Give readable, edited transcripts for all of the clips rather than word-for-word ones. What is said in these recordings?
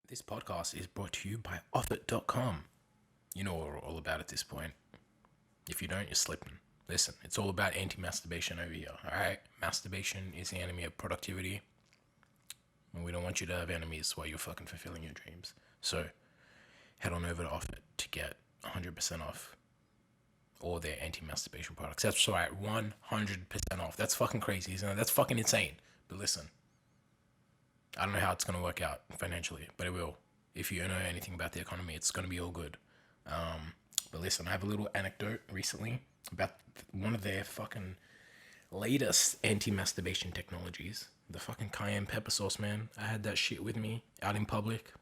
This podcast is brought to you by offit.com. You know what we're all about at this point. If you don't, you're slipping. Listen, it's all about anti-masturbation over here, alright? Masturbation is the enemy of productivity. And we don't want you to have enemies while you're fucking fulfilling your dreams. So, head on over to Offit to get 100% off all their anti-masturbation products. That's right, 100% off. That's fucking crazy, isn't it? That's fucking insane. But listen, I don't know how it's going to work out financially, but it will. If you know anything about the economy, it's going to be all good. But listen, I have a little anecdote recently about one of their fucking latest anti-masturbation technologies. The fucking cayenne pepper sauce, man. I had that shit with me out in public.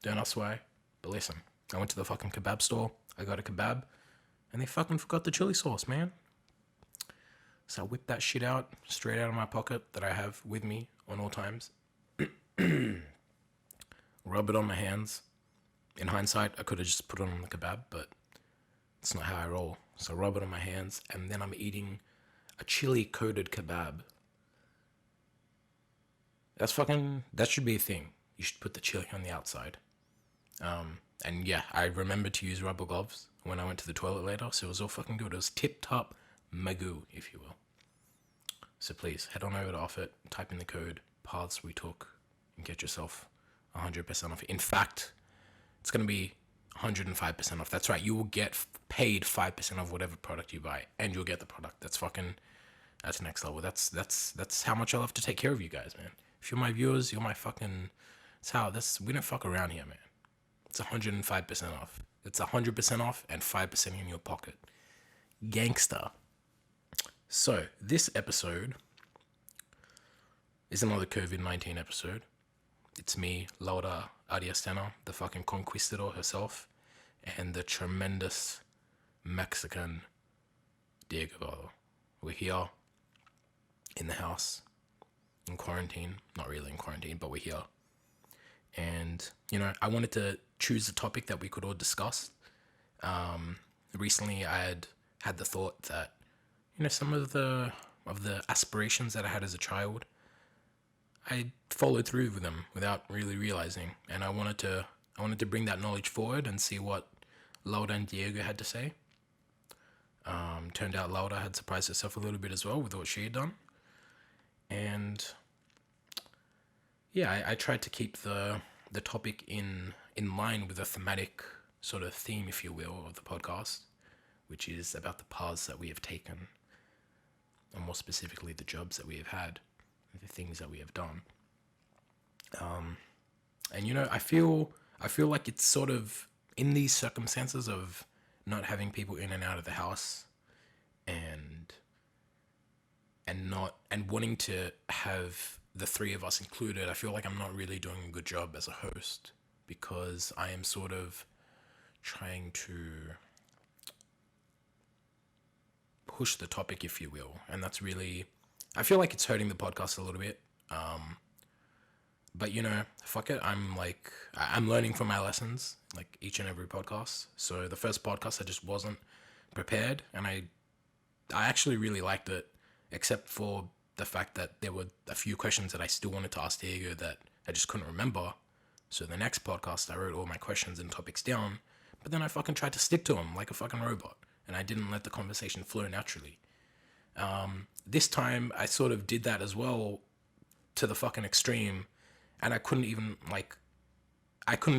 Don't ask why. But listen, I went to the fucking kebab store. I got a kebab. And they fucking forgot the chili sauce, man. So I whipped that shit out, straight out of my pocket that I have with me on all times. Rub it on my hands. In hindsight, I could have just put it on the kebab, but it's not how I roll. So rub it on my hands, and then I'm eating a chili-coated kebab. That should be a thing. You should put the chili on the outside. And yeah, I remembered to use rubber gloves when I went to the toilet later, so it was all fucking good. It was tip-top magoo, if you will. So please, head on over to Offit, type in the code, paths we took, and get yourself 100% off. In fact, it's going to be 105% off. That's right. You will get paid 5% of whatever product you buy, and you'll get the product. That's next level. That's how much I love to take care of you guys, man. If you're my viewers, you're my fucking. We don't fuck around here, man. It's 105% off. It's 100% off and 5% in your pocket. Gangster. So this episode is another COVID-19 episode. It's me, Laura Arias, the fucking conquistador herself, and the tremendous Mexican Diego Bado. We're here in the house, in quarantine. Not really in quarantine, but we're here. And, I wanted to choose a topic that we could all discuss. Recently, I had the thought that, some of the aspirations that I had as a child, I followed through with them without really realizing, and I wanted to bring that knowledge forward and see what Laura and Diego had to say. Turned out Laura had surprised herself a little bit as well with what she had done, and yeah, I tried to keep the topic in line with a thematic sort of theme, if you will, of the podcast, which is about the paths that we have taken, and more specifically the jobs that we have had, the things that we have done. And I feel like it's sort of in these circumstances of not having people in and out of the house, and wanting to have the three of us included, I feel like I'm not really doing a good job as a host, because I am sort of trying to push the topic, if you will, and that's really, I feel like it's hurting the podcast a little bit. But fuck it. I'm learning from my lessons, like each and every podcast. So the first podcast, I just wasn't prepared, and I actually really liked it, except for the fact that there were a few questions that I still wanted to ask Diego that I just couldn't remember. So the next podcast, I wrote all my questions and topics down, but then I fucking tried to stick to them like a fucking robot, and I didn't let the conversation flow naturally. This time, I sort of did that as well, to the fucking extreme, and I couldn't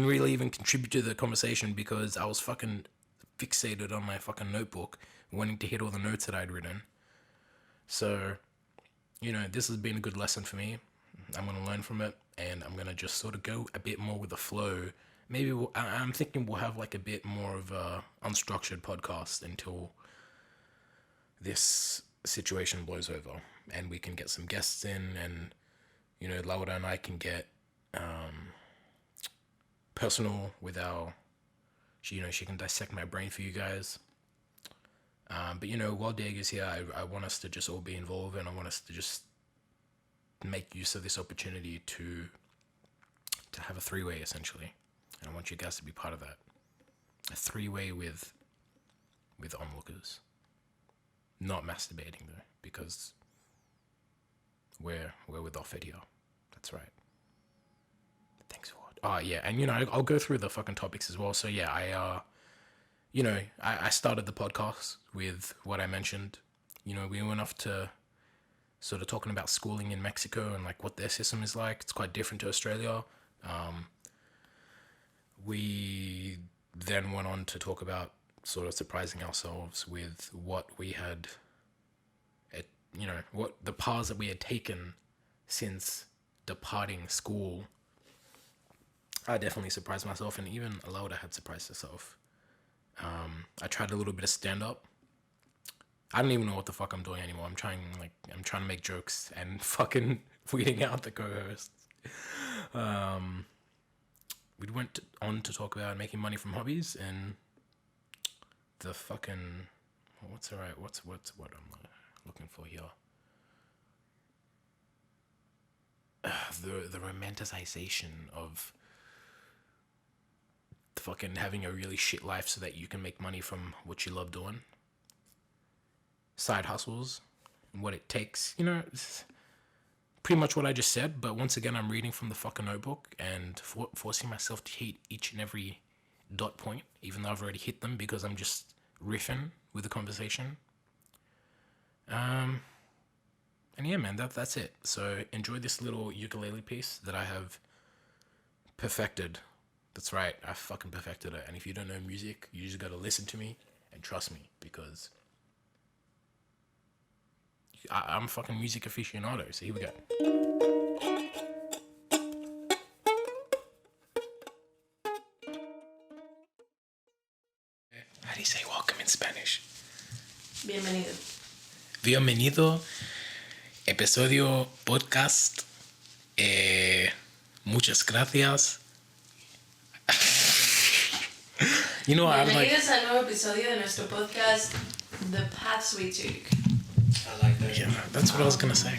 really even contribute to the conversation because I was fucking fixated on my fucking notebook, wanting to hit all the notes that I'd written. So, this has been a good lesson for me. I'm going to learn from it, and I'm going to just sort of go a bit more with the flow. Maybe I'm thinking we'll have like a bit more of a unstructured podcast until this situation blows over, and we can get some guests in, and Laura and I can get personal with she can dissect my brain for you guys. But while Diego's here, I want us to just all be involved, and I want us to just make use of this opportunity to have a three-way, essentially. And I want you guys to be part of that. A three-way with onlookers. Not masturbating, though, because we're with Offit here. That's right. Thanks for watching. Yeah, and I'll go through the fucking topics as well. So yeah, I started the podcast with what I mentioned. We went off to sort of talking about schooling in Mexico and like what their system is like. It's quite different to Australia. We then went on to talk about sort of surprising ourselves with what we had, what the paths that we had taken since departing school. I definitely surprised myself, and even Laura had surprised herself. I tried a little bit of stand up. I don't even know what the fuck I'm doing anymore. I'm trying to make jokes and fucking weeding out the co-hosts. We went on to talk about making money from hobbies and the fucking what's what I'm looking for here. The romanticization of fucking having a really shit life so that you can make money from what you love doing. Side hustles, what it takes, it's pretty much what I just said. But once again, I'm reading from the fucking notebook and forcing myself to hit each and every dot point, even though I've already hit them because I'm just riffing with the conversation. And yeah, man, that's it. So enjoy this little ukulele piece that I have perfected. That's right, I fucking perfected it. And if you don't know music, you just gotta listen to me and trust me, because I'm a fucking music aficionado. So here we go. How do you say welcome in Spanish? Bienvenido. Bienvenido. Episodio podcast. Muchas gracias. Bienvenidos al nuevo episodio de nuestro podcast, The Paths We Took. I like that. Yeah, that's what I was gonna say.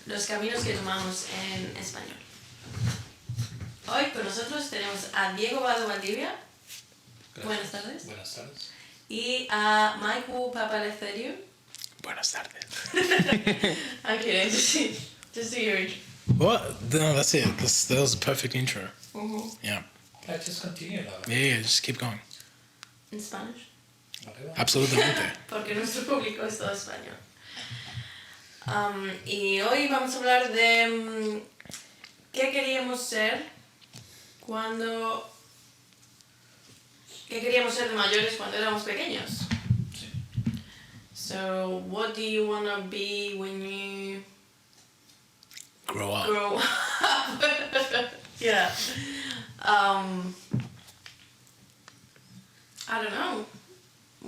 Los caminos que tomamos en español. Hoy con nosotros tenemos a Diego Bado Valdivia. Buenas tardes. Buenas tardes. Y a Michael Papaleftheriou. Buenas tardes. I'm kidding, just do your intro. What? No, that's it. That was a perfect intro. Mm-hmm. Yeah. Let's just continue now. Yeah, just keep going. In Spanish. Whatever. Absolutamente. Porque nuestro público es todo español. Y hoy vamos a hablar de qué queríamos ser de mayores cuando éramos pequeños. Sí. So, what do you want to be when you Grow up. grow up? Yeah. I don't know.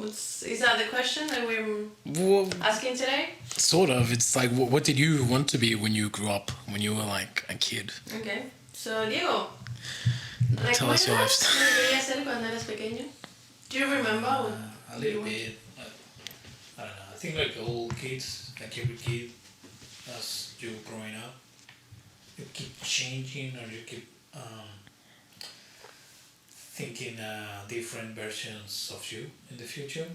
Is that the question that we're Well, asking today? sort of. It's like, what did you want to be when you grew up, when you were like a kid? Okay. So, Diego, Tell us your ¿recuerdas lifestyle. qué querías ser cuando eras pequeño? Do you remember? A little bit. I don't know. I think like all kids, like every kid, as you growing up, you keep changing or you keep thinking different versions of you in the future.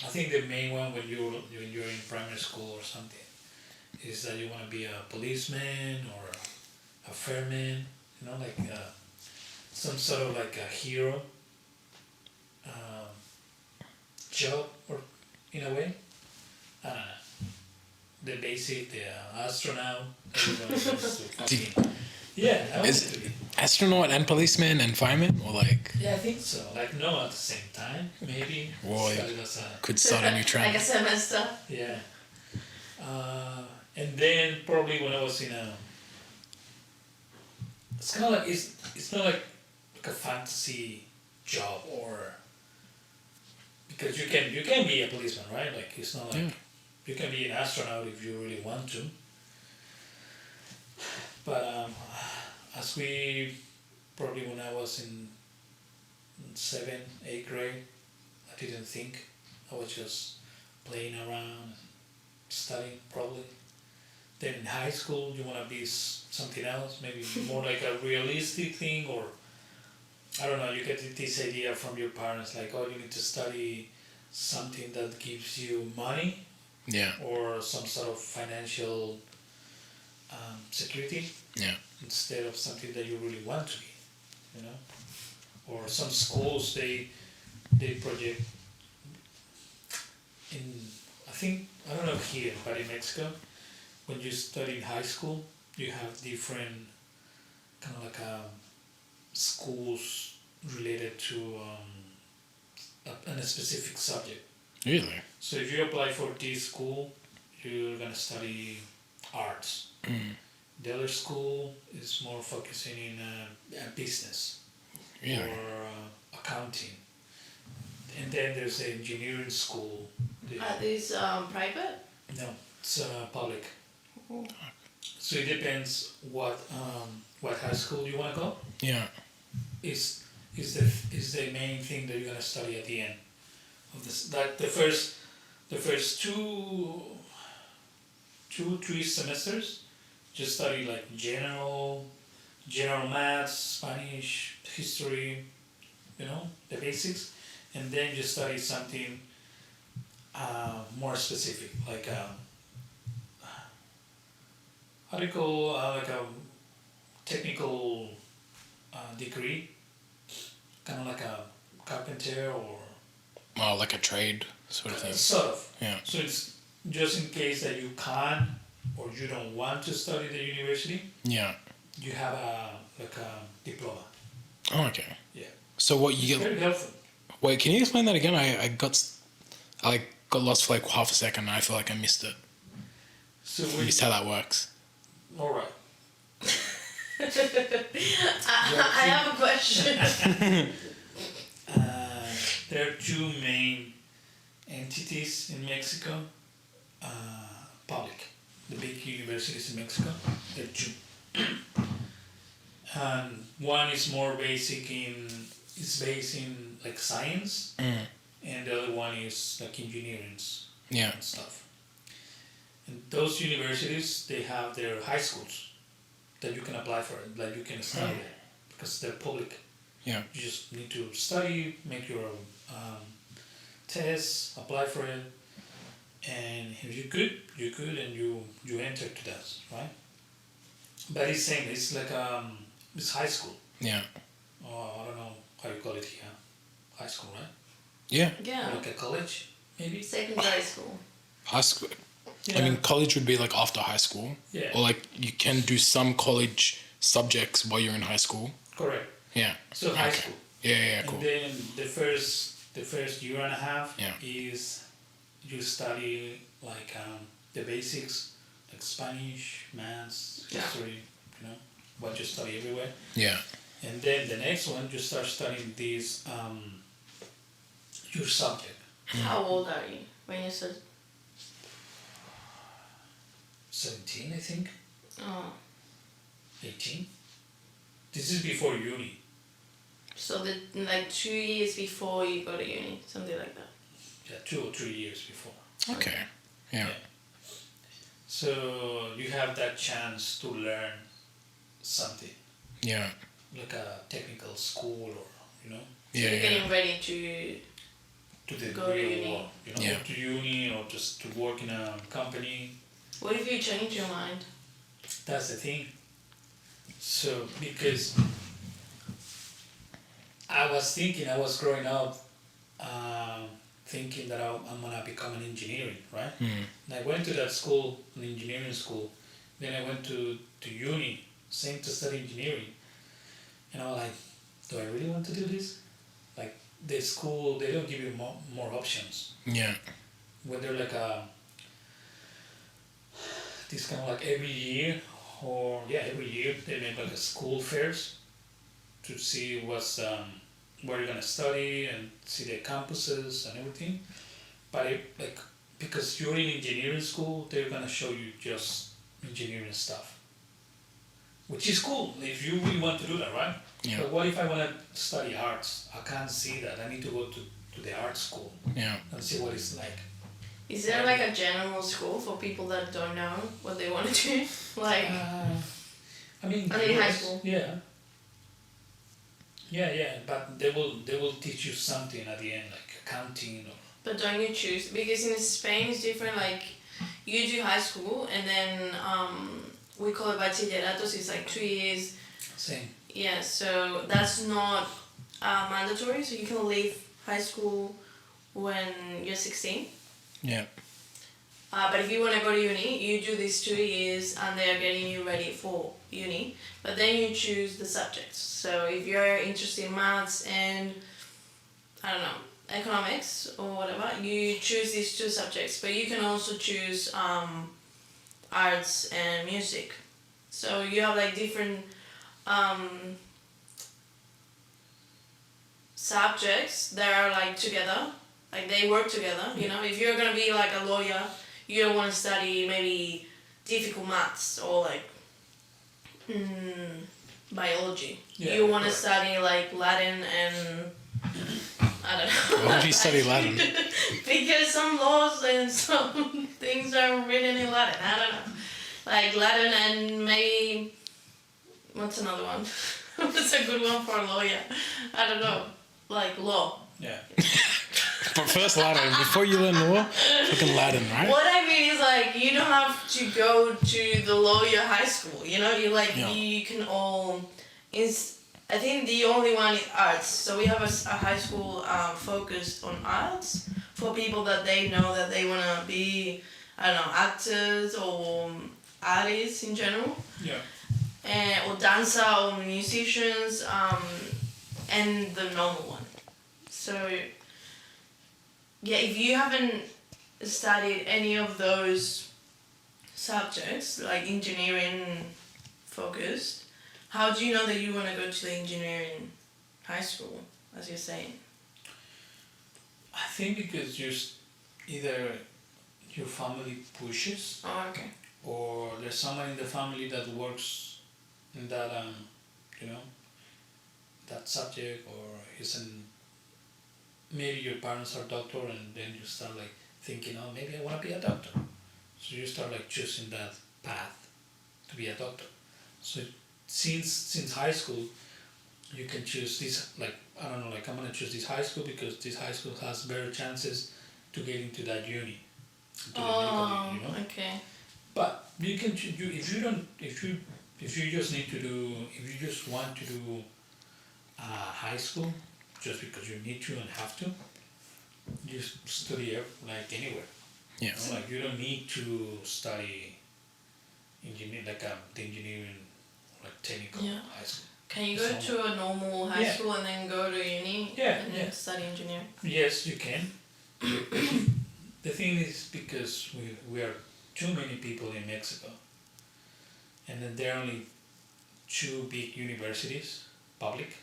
I think the main one when you're in primary school or something is that you want to be a policeman or a fireman, like some sort of like a hero job, or in a way. I don't know. The basic, the astronaut. Everyone wants to fucking. Yeah, I wanted to be. Astronaut and policeman and fireman, or like Yeah, I think so. Like no, at the same time, maybe. Whoa, Start it as a- could start a new Like trend. a semester. Yeah. And then probably when I was in a, it's kind of like it's not like a fantasy job, or because you can be a policeman, right? Like it's not like Yeah. you can be an astronaut if you really want to. But as we probably when I was in 7th, 8th grade, I didn't think. I was just playing around, studying probably. Then in high school, you want to be something else, maybe more like a realistic thing, or I don't know. You get this idea from your parents, like, oh, you need to study something that gives you money Yeah. or some sort of financial security Yeah. instead of something that you really want to be, you know. Or some schools they project in, I think, I don't know here, but in Mexico, when you study in high school, you have different kind of like schools related to a specific subject. Really? So if you apply for this school, you're gonna study arts. The other school is more focusing in business Really? or accounting. And then there's the engineering school. Are these private? No, it's public. Oh. So it depends what high school you want to go. Yeah. Is the main thing that you're gonna study at the end of this. Like the first 3 semesters, just study like general maths, Spanish, history, you know, the basics, and then you study something more specific, like how do you call like a technical degree, kind of like a carpenter or Oh, like a trade sort of thing. sort of. Yeah. So it's just in case that you can't or you don't want to study the university, Yeah. you have a diploma. Oh, okay. Yeah. So what you It's get? very helpful. Wait, can you explain that again? I got lost for like half a second. And I feel like I missed it. So I missed how that works. all right. I have a question. There are 2 main entities in Mexico, public, the big universities in Mexico. There are 2. And one is more basic it's based in like science, and the other one is like engineering Yeah. and stuff. And those universities, they have their high schools that you can apply for, like you can study there, because they're public. Yeah. You just need to study, make your tests, apply for it, and if you're good, and you enter to that, right? But it's same. It's like it's high school. Yeah. I don't know how you call it here. High school, right? Yeah. Yeah. Like a college, maybe. Secondary school. High school. Yeah. I mean, college would be like after high school. Yeah. Or like you can do some college subjects while you're in high school. Correct. Yeah. So high Okay. school. Yeah. Cool. And then the first year and a half Yeah. is you study like the basics, like Spanish, maths, Yeah. history, you know, what you study everywhere. Yeah. And then the next one, you start studying this your subject. How old are you when you said? 17, I think. Oh, 18. This is before uni. so like 2 years before you go to uni, something like that. Yeah, 2 or 3 years before. Okay. Yeah. So you have that chance to learn something, Yeah. like a technical school or, you know, So Yeah. you're getting ready to. to the Go to real uni. world, you know, Yeah. to uni or just to work in a company. What if you change your mind? That's the thing. So because I was growing up thinking that I'm gonna become an engineering, right? And I went to that school, an engineering school. Then I went to uni, same to study engineering. And I was like, do I really want to do this? Like the school, they don't give you more options. Yeah. When they're like this kind of like every year they make like a school fairs to see what's where you're gonna study and see the campuses and everything. But like because you're in engineering school, they're gonna show you just engineering stuff, which is cool if you really want to do that, right? Yeah. But what if I want to study arts? I can't see that. I need to go to the art school Yeah. and see what it's like. Is there like a general school for people that don't know what they want to do? Like, I mean, I mean, high yes, school. Yeah. But they will teach you something at the end, like accounting or. but don't you choose? Because in Spain it's different. Like, you do high school and then we call it bachillerato, so it's like 2 years. Same. Yeah, so that's not mandatory, so you can leave high school when you're 16. Yeah. But if you want to go to uni, you do these 2 years and they are getting you ready for uni. But then you choose the subjects. So if you're interested in maths and, I don't know, economics or whatever, you choose these 2 subjects. But you can also choose arts and music. So you have like different subjects that are like together. Like they work together, you know. If you're gonna be like a lawyer, you don't want to study maybe difficult maths or like biology. Yeah, You want to correct. study like Latin and I don't know. Why would you study Latin? Because some laws and some things are written in Latin. I don't know. Like Latin and maybe what's another one? What's a good one for a lawyer? I don't know. Like law. Yeah. But first Latin, before you learn law, fucking Latin, right? What I mean is like you don't have to go to the lawyer high school. You know, you like Yeah. you can all. I think the only one is arts. So we have a high school focused on arts for people that they know that they wanna be, I don't know, actors or artists in general, Yeah. or dancer or musicians, and the normal one. So yeah, if you haven't studied any of those subjects, like engineering focused, how do you know that you want to go to the engineering high school, as you're saying? I think because just either your family pushes Oh, okay. or there's someone in the family that works in that you know, that subject, or maybe your parents are doctor and then you start like thinking, oh, maybe I want to be a doctor, so you start like choosing that path to be a doctor. So since high school you can choose this, like I don't know, like I'm gonna choose this high school because this high school has better chances to get into that uni, into the medical uni, you know. Okay. But you can if you just need to do, if you just want to do high school just because you need to and have to, you study like anywhere. Yeah. You know, like you don't need to study the engineering, like technical Yeah. high school. Can you go So- to a normal high Yeah. school and then go to uni Yeah, and yeah. study engineering? Yes, you can. The thing is, because we are too many people in Mexico, and then there are only 2 big universities, public,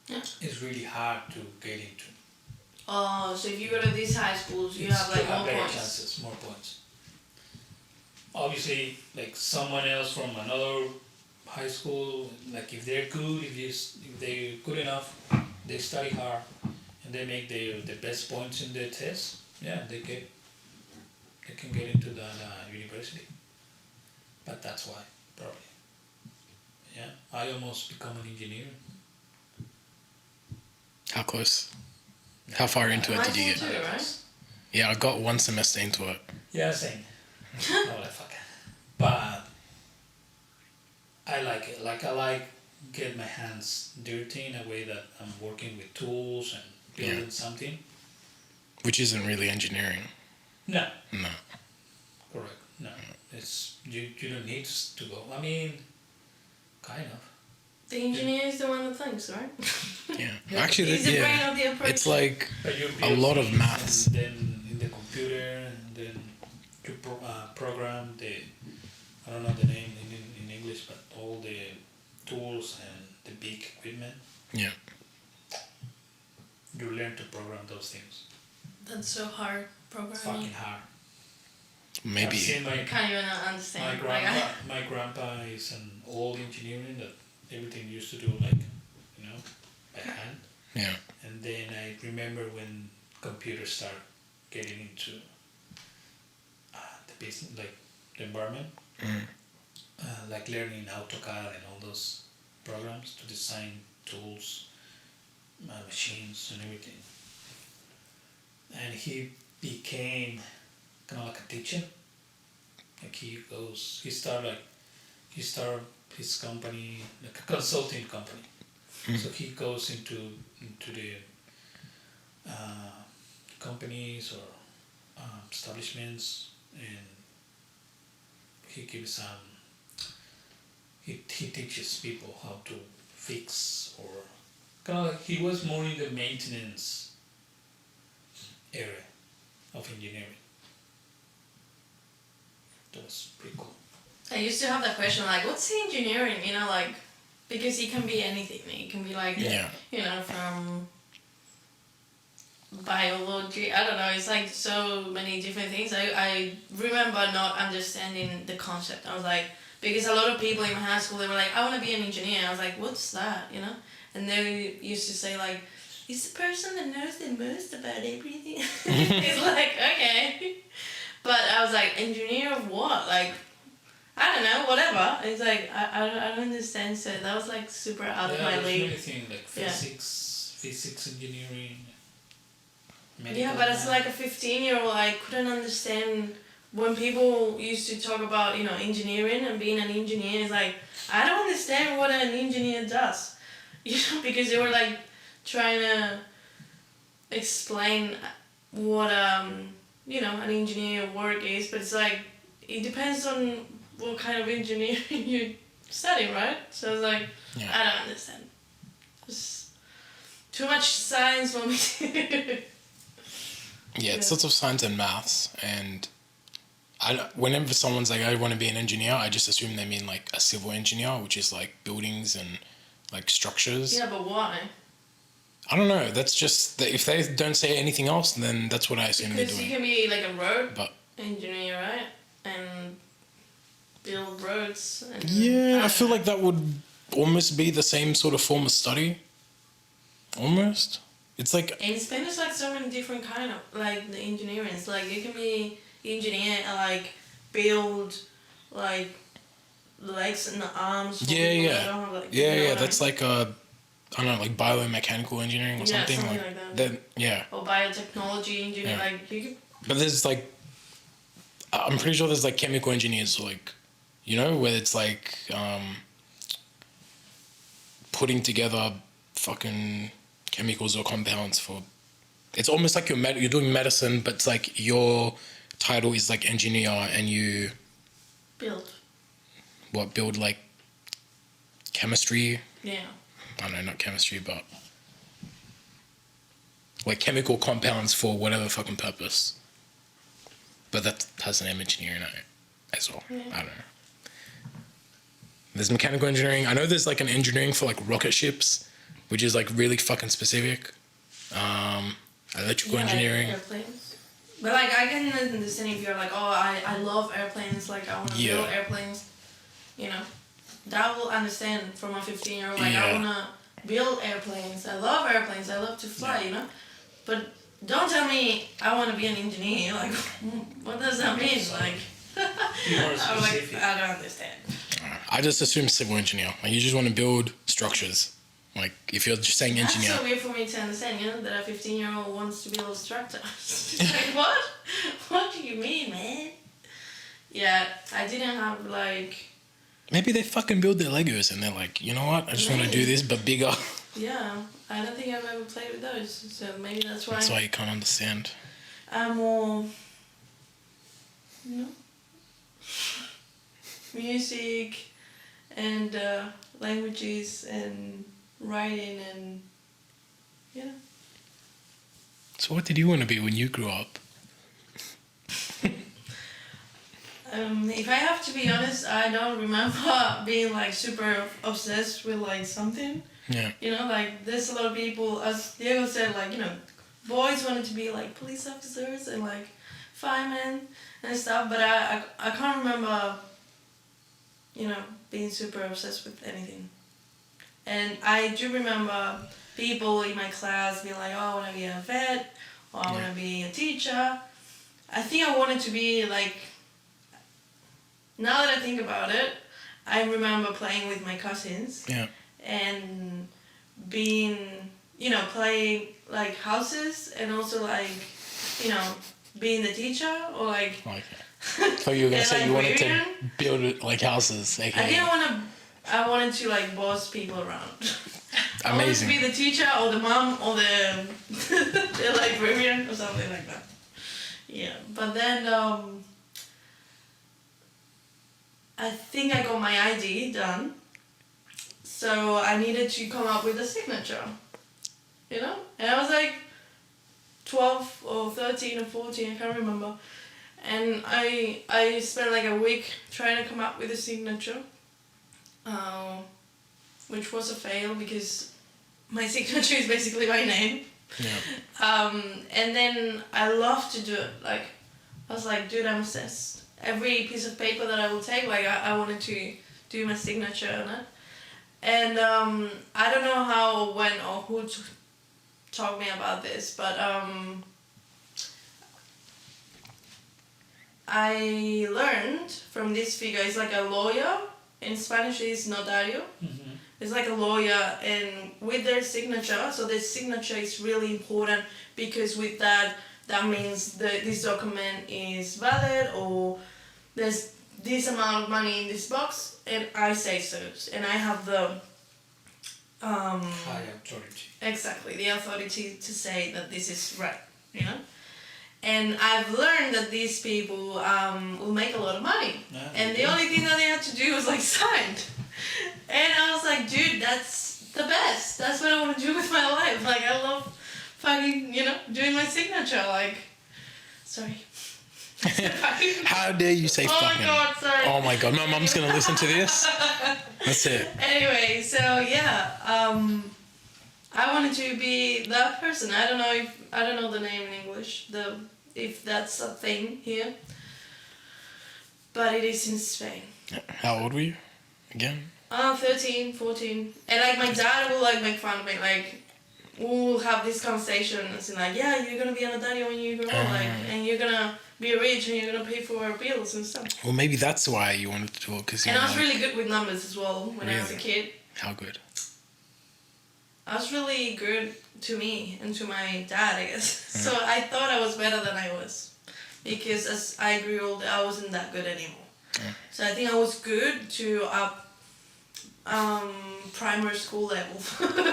Yeah. it's really hard to get into. Oh, so if you go to these high schools, you It's have like to have more better points. chances, more points. Obviously, like someone else from another high school, like if they're good, if they're good enough, they study hard, and they make the best points in their test. Yeah, they can get into that university. But that's why, probably. Yeah, I almost become an engineer. How close? How far into it did you Mine's get? too, right? Yeah, I got 1 semester into it. Yeah, same. No, like fuck. But I like it. Like I like get my hands dirty in a way that I'm working with tools and building something. Which isn't really engineering. No, No. correct. No, it's you don't need to go. I mean, kind of. The engineer is the one that thinks, right? Yeah. Yeah. Actually, He's the brain yeah. of the operation. It's like But you a build lot of things, maths. and then in the computer, and then you program the, I don't know the name in English, but all the tools and the big equipment. Yeah. You learn to program those things. That's so hard It's programming. fucking hard. I've Maybe. seen I can't even understand. my grandpa is an old engineering that everything used to do like, by hand. Yeah. And then I remember when computers start getting into the business, like the environment, like learning AutoCAD and all those programs to design tools, machines and everything. And he became kind of like a teacher. Like he started like he started his company, like a consulting company. So he goes into the companies or establishments, and he gives he teaches people how to fix, or kind of like he was more in the maintenance area of engineering. That was pretty cool. I used to have that question, like, what's engineering? You know, like, because it can be anything. It can be like, Yeah. you know, from biology. I don't know. It's like so many different things. I remember not understanding the concept. I was like, because a lot of people in my high school, they were like, I want to be an engineer. I was like, what's that? You know? And they used to say like, it's the person that knows the most about everything. It's like, okay. But I was like, engineer of what? Like, I don't know, whatever. It's like, I don't understand. So that was like super out of my there's league. many things like physics engineering. Yeah, but as like a 15-year-old, I couldn't understand when people used to talk about, you know, engineering and being an engineer. It's like, I don't understand what an engineer does. You know, because they were like trying to explain what, you know, an engineer work is, but it's like, it depends on what kind of engineering you study, right? So it's like, Yeah. I don't understand. It's too much science for me. Yeah, it's lots of science and maths, and whenever someone's like, I want to be an engineer, I just assume they mean like a civil engineer, which is like buildings and like structures. Yeah, but why? I don't know. That's just if they don't say anything else, then that's what I assume Because they're you doing. can be like a road But engineer, right? And build roads. And yeah, I feel don't like that would almost be the same sort of form of study. Almost. It's like know. In Spain, there's like so many different kind of like the engineering. It's like you can be engineer and like build like legs and the arms. For yeah, people that yeah, don't have, like, yeah, you know yeah. what I That's mean? like I don't know, like biomechanical engineering or Yeah, something. something Like like that. then, yeah. Or biotechnology engineer. Yeah. Like you can. But there's like, I'm pretty sure there's like chemical engineers, like, you know, where it's like putting together fucking chemicals or compounds for. It's almost like you're doing medicine, but it's like your title is like engineer, and you build like chemistry. Yeah. I don't know, not chemistry, but like chemical compounds for whatever fucking purpose. But that has an name, engineering as well. Yeah. I don't know. There's mechanical engineering. I know there's like an engineering for like rocket ships, which is like really fucking specific. Electrical engineering. Like airplanes. But like I can understand if you're like, oh, I love airplanes, like I want to build airplanes, you know. That will understand from a 15-year-old, like I want to build airplanes, I love airplanes, I love to fly, you know. But don't tell me I want to be an engineer, like what does that mean? Like I'm like, I don't understand. I just assume civil engineer. Like you just want to build structures. Like if you're just saying engineer. That's so weird for me to understand, you know, that a 15-year-old wants to build a structure. It's like, what? What do you mean, man? Yeah, I didn't have like... Maybe they fucking build their Legos and they're like, you know what? I just want to do this, but bigger. Yeah, I don't think I've ever played with those, so maybe that's why. That's why you can't understand. I'm more, you know, music and languages and writing and, you know. So what did you want to be when you grew up? If I have to be honest, I don't remember being like super obsessed with like something. Yeah. You know, like there's a lot of people, as Diego said, like, you know, boys wanted to be like police officers and like firemen and stuff, but I can't remember, you know, being super obsessed with anything. And I do remember people in my class being like, oh, I want to be a vet, or I want to be a teacher. I think I wanted to be like, now that I think about it, I remember playing with my cousins. Yeah. And being, you know, playing like houses and also like, you know, being the teacher or like, So you were gonna They're, say like, you wanted weird. to build it like houses, aka. I didn't want to. I wanted to like boss people around. I wanted to Amazing. be the teacher or the mom or the the librarian or something like that. Yeah, but then I think I got my ID done, so I needed to come up with a signature. You know, and I was like 12 or 13 or 14, I can't remember. And I spent like a week trying to come up with a signature, which was a fail because my signature is basically my name. Yeah. And then I love to do it. Like, I was like, dude, I'm obsessed. Every piece of paper that I will take, like, I wanted to do my signature on it. And I don't know how, when, or who taught me about this, but I learned from this figure. It's like a lawyer. In Spanish, it's notario. Mm-hmm. It's like a lawyer, and with their signature, so their signature is really important because with that means that this document is valid, or there's this amount of money in this box, and I say so, and I have the High authority. exactly the authority to say that this is right, you know. And I've learned that these people will make a lot of money, and the only thing that they had to do was like sign. And I was like, dude, that's the best. That's what I want to do with my life. Like, I love fucking, you know, doing my signature. Like, sorry. How dare you say Oh fucking? my god, sorry. Oh my god, my mum's gonna listen to this. That's it. Anyway, so yeah, I wanted to be that person. I don't know the name in English. If that's a thing here, but it is in Spain. How old were you? Again? 13, 14. And like my dad will like make fun of me, like we'll have this conversation and like, yeah, you're gonna be a notario when you grow up, like, and you're gonna be rich and you're gonna pay for our bills and stuff. Well, maybe that's why you wanted to do it, because And I was really good with numbers as well when I was a Really? kid. How good? I was really good to me and to my dad, I guess. So I thought I was better than I was, because as I grew older, I wasn't that good anymore. So I think I was good to up primary school level.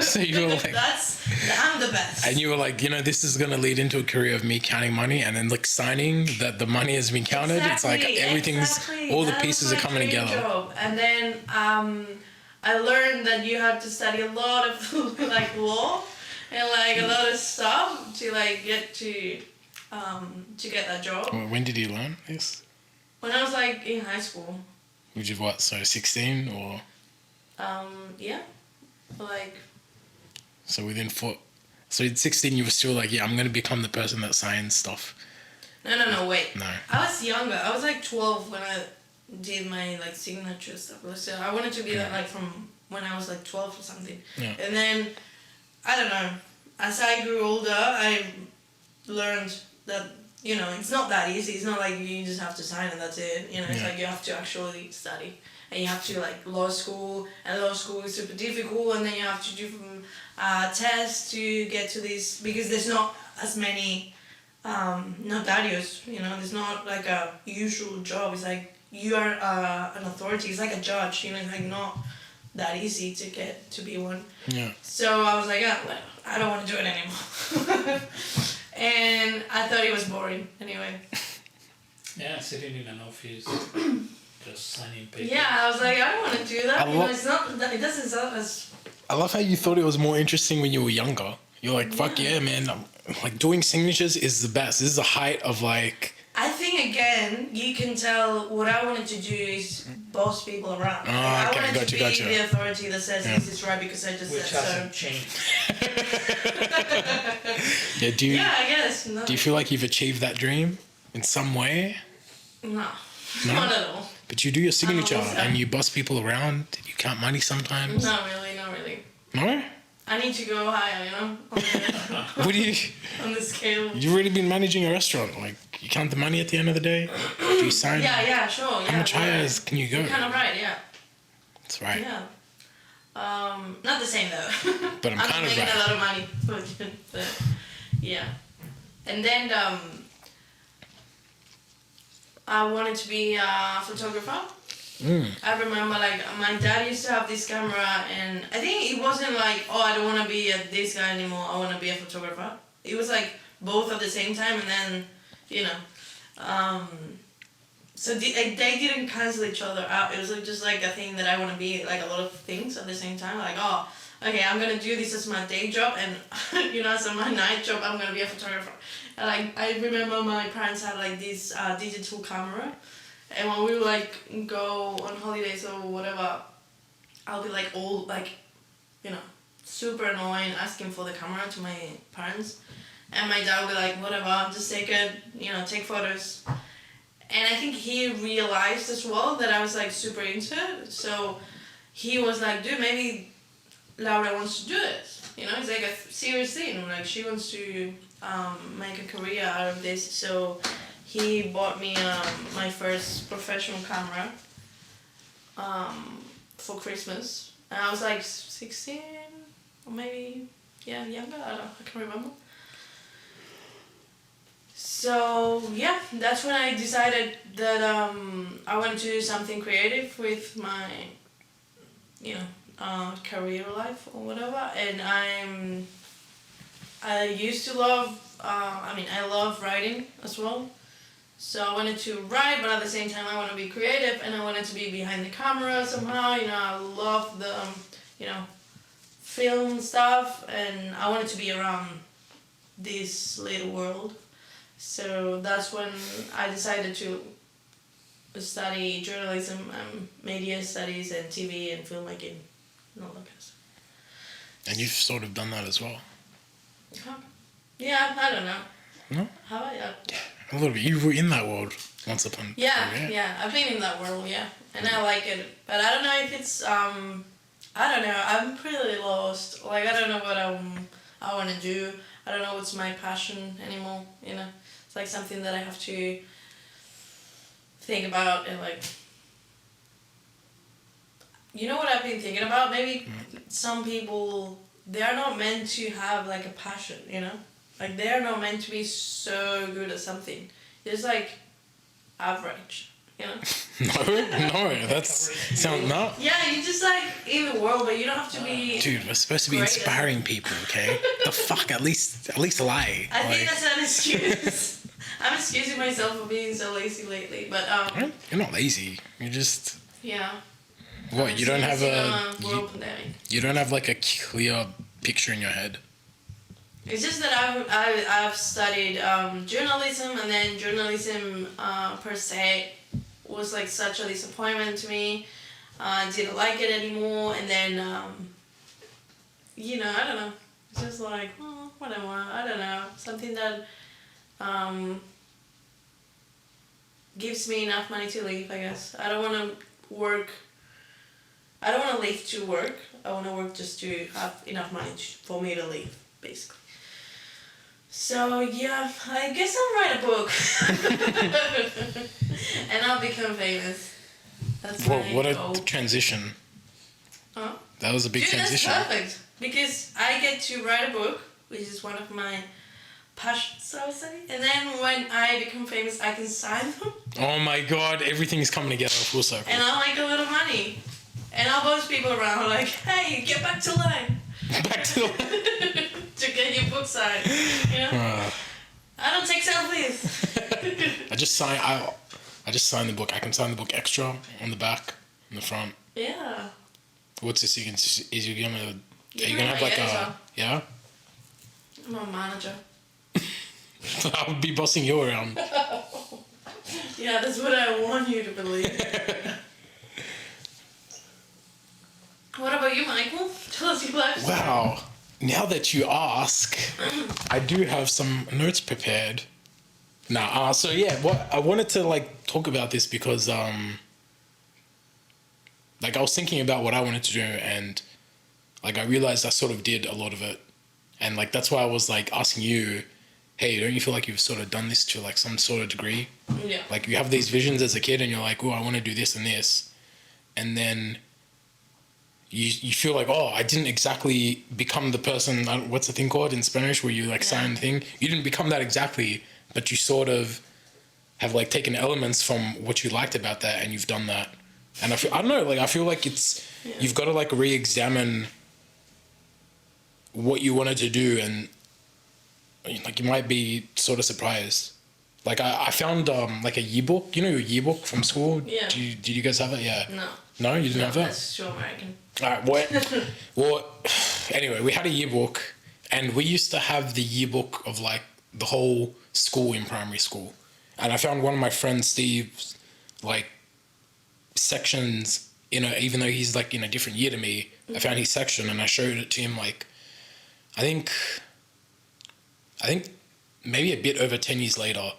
So you were like, I'm the best. and you were like, you know, this is gonna lead into a career of me counting money, and then like signing that the money has been counted. It's like everything's, all the That pieces was are my coming dream together. job. And then I learned that you have to study a lot of like law and like a lot of stuff to like get to get that job. Well, when did you learn this? When I was like in high school. Which is what, so 16 or? Yeah, like. So within so at 16 you were still like, yeah, I'm going to become the person that signs stuff. No, wait. No. I was younger. I was like 12 when I did my like signature stuff. So I wanted to be that like from when I was like 12 or something. Yeah. And then, I don't know, as I grew older, I learned that, you know, it's not that easy. It's not like you just have to sign and that's it. You know, it's like you have to actually study. And you have to like law school, and law school is super difficult, and then you have to do tests to get to this, because there's not as many notarios, you know, there's not like a usual job. It's like you are an authority, it's like a judge, you know, it's like not that easy to get to be one. Yeah. So I was like, well, I don't want to do it anymore. And I thought it was boring anyway. Yeah, sitting in an office, just signing papers. Yeah, I was like, I don't want to do that. You know, love- it's not, it doesn't sound as. I love how you thought it was more interesting when you were younger. You're like, fuck yeah, man. Like, doing signatures is the best. This is the height of like... I think again, you can tell what I wanted to do is boss people around. Oh, I okay, wanted to be gotcha. the authority that says this is right because I just Which said hasn't so. changed. Yeah, Yeah, I guess. No. do you feel like you've achieved that dream in some way? No. No? Not at all. But you do your signature also. and you boss people around. You count money sometimes. Not really, not really. No? I need to go higher, you know, on the, What do you... on the scale. You've already been managing a restaurant. Like, you count the money at the end of the day? Do you sign? Yeah, sure. Yeah, How much higher can you go? You're kind of right, yeah. That's right. Yeah. Not the same though. But I'm kind of making right. a lot of money, but yeah. And then I wanted to be a photographer. I remember like my dad used to have this camera, and I think it wasn't like, oh, I don't want to be this guy anymore, I want to be a photographer. It was like both at the same time, and then, you know, so they didn't cancel each other out. It was like just like a thing that I want to be like a lot of things at the same time. Like, oh, okay, I'm gonna do this as my day job, and you know, as my night job, I'm gonna be a photographer. And like I remember my parents had like this digital camera, and when we would like go on holidays or whatever, I'll be like all like, you know, super annoying asking for the camera to my parents, and my dad would be like, whatever, just take it, you know, take photos. And I think he realized as well that I was like super into it, so he was like, dude, maybe Laura wants to do it. You know, it's like a serious thing. Like she wants to make a career out of this. So he bought me my first professional camera for Christmas, and I was like 16 or maybe younger. I can't remember. So yeah, that's when I decided that I wanted to do something creative with my, you know, career life or whatever. And I used to love, I love writing as well. So I wanted to write, but at the same time I want to be creative, and I wanted to be behind the camera somehow. You know, I love the, you know, film stuff, and I wanted to be around this little world. So that's when I decided to study journalism and media studies and TV and filmmaking and all that kind of stuff. And you've sort of done that as well. Huh? Yeah, I don't know. No? Have I? Yeah. A little bit. You were in that world once upon. Yeah, I've been in that world, yeah, and I like it. But I don't know if it's I don't know. I'm pretty lost. Like I don't know what I want to do. I don't know what's my passion anymore. You know, it's like something that I have to think about and like. You know what I've been thinking about? Maybe some people, they are not meant to have like a passion. You know, like they are not meant to be so good at something. It's like average. You know? No, no. Yeah, you're just like in the world, but you don't have to be. Dude, we're supposed to be great inspiring people, okay? The fuck, at least lie. I think that's an excuse. I'm excusing myself for being so lazy lately, but You're not lazy. You're just. yeah. What? You don't have world pandemic. You don't have like a clear picture in your head. It's just that I've studied journalism, and then journalism per se was like such a disappointment to me. I didn't like it anymore, and then you know, I don't know. It's just like, oh, whatever. I don't know, something that gives me enough money to live. I guess I don't want to work. I don't want to live to work. I want to work just to have enough money for me to live, basically. So yeah, I guess I'll write a book. And I'll become famous. That's my What goal. a transition. Huh? That was a big transition. That's perfect. Because I get to write a book, which is one of my passions, I would say. And then when I become famous, I can sign them. Oh my god, everything is coming together full circle. And I'll make a little money. And I'll boast people around like, hey, get back to line. Back to the... To get your book signed. You know? I don't take selfies. I just signed the book. I can sign the book extra on the back, on the front. Yeah. What's this? Is you gonna have my like editor. a yeah? I'm a manager. I would be bossing you around. Yeah, that's what I want you to believe. What about you, Michael? Tell us your life. Wow. Now that you ask, I do have some notes prepared. So yeah, I wanted to like talk about this because like I was thinking about what I wanted to do, and like I realized I sort of did a lot of it, and like that's why I was like asking you, hey, don't you feel like you've sort of done this to like some sort of degree? Yeah. Like you have these visions as a kid, and you're like, oh, I want to do this and this, and then you feel like, oh, I didn't exactly become the person, what's the thing called in Spanish where you like sign the thing? You didn't become that exactly, but you sort of have like taken elements from what you liked about that and you've done that. And I don't know, like I feel like you've got to like re-examine what you wanted to do, and like you might be sort of surprised. Like I found like a yearbook, your yearbook from school. Yeah. Did you guys have it? Yeah. No, you didn't have that. That's too American. All right. Well, anyway, we had a yearbook, and we used to have the yearbook of like the whole school in primary school. And I found one of my friends, Steve's, like sections, even though he's like in a different year to me, I found his section and I showed it to him like, I think maybe a bit over 10 years later.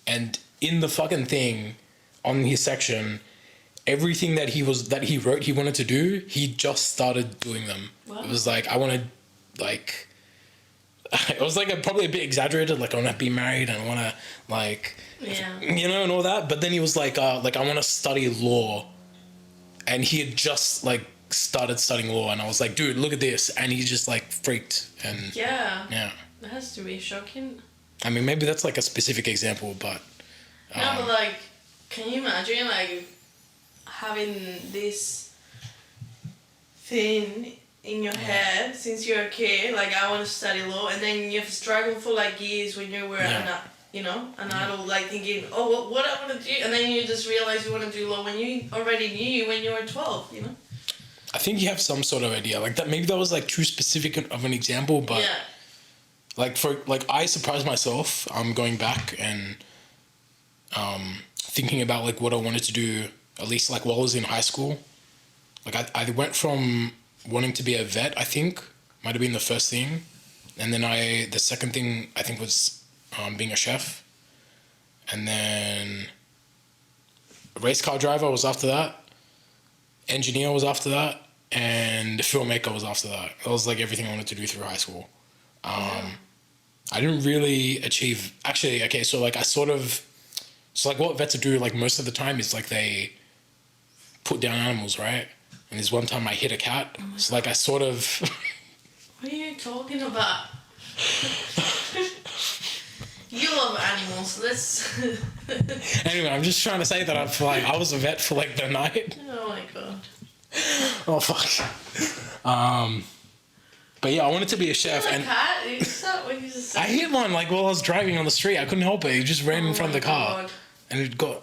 And in the fucking thing on his section, everything that he wrote he wanted to do, he just started doing them. Wow. It was like, I wanted like, it was like probably a bit exaggerated, like I want to be married and I want to like, and all that. But then he was like I want to study law, and he had just like started studying law, and I was like, dude, look at this, and he just like freaked. And yeah, that has to be shocking. I mean, maybe that's like a specific example, but no, but like, can you imagine like having this thing in your head since you're a kid, like I want to study law, and then you have struggled for like years when you were an adult, like thinking, oh, what I want to do, and then you just realize you want to do law when you already knew when you were 12, I think you have some sort of idea like that. Maybe that was like too specific of an example, but like I surprised myself going back and thinking about like what I wanted to do, at least like while I was in high school. Like I went from wanting to be a vet, I think might have been the first thing, and then the second thing I think was being a chef, and then a race car driver was after that, engineer was after that, and filmmaker was after that. That was like everything I wanted to do through high school. I didn't really achieve, actually, okay, so like so like what vets do like most of the time is like they put down animals, right? And there's one time I hit a cat, so like I sort of... What are you talking about? You love animals, let's... Anyway, I'm just trying to say that I was a vet for like the night. Oh my god. Oh fuck. But yeah, I wanted to be a chef. You and cat? Is that what you just said? I hit one like while I was driving on the street. I couldn't help it. It just ran in front of the car. God. And it got...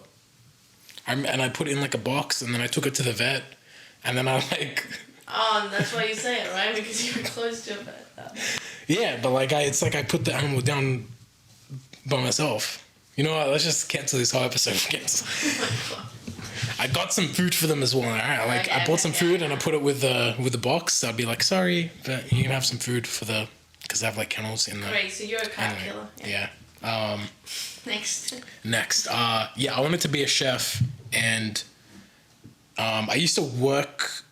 and I put it in like a box, and then I took it to the vet, and then I like... Oh, that's why you say it, right? Because you were close to a vet. Yeah, but like I put the animal down by myself. You know what? Let's just cancel this whole episode. Cancel. Oh my god. I got some food for them as well. Alright, like I bought some food and I put it with the box. So I'd be like, sorry, but you can have some food because I have like kennels in there. Great, so you're a cat killer. Yeah. Next. Yeah, I wanted to be a chef, and I used to work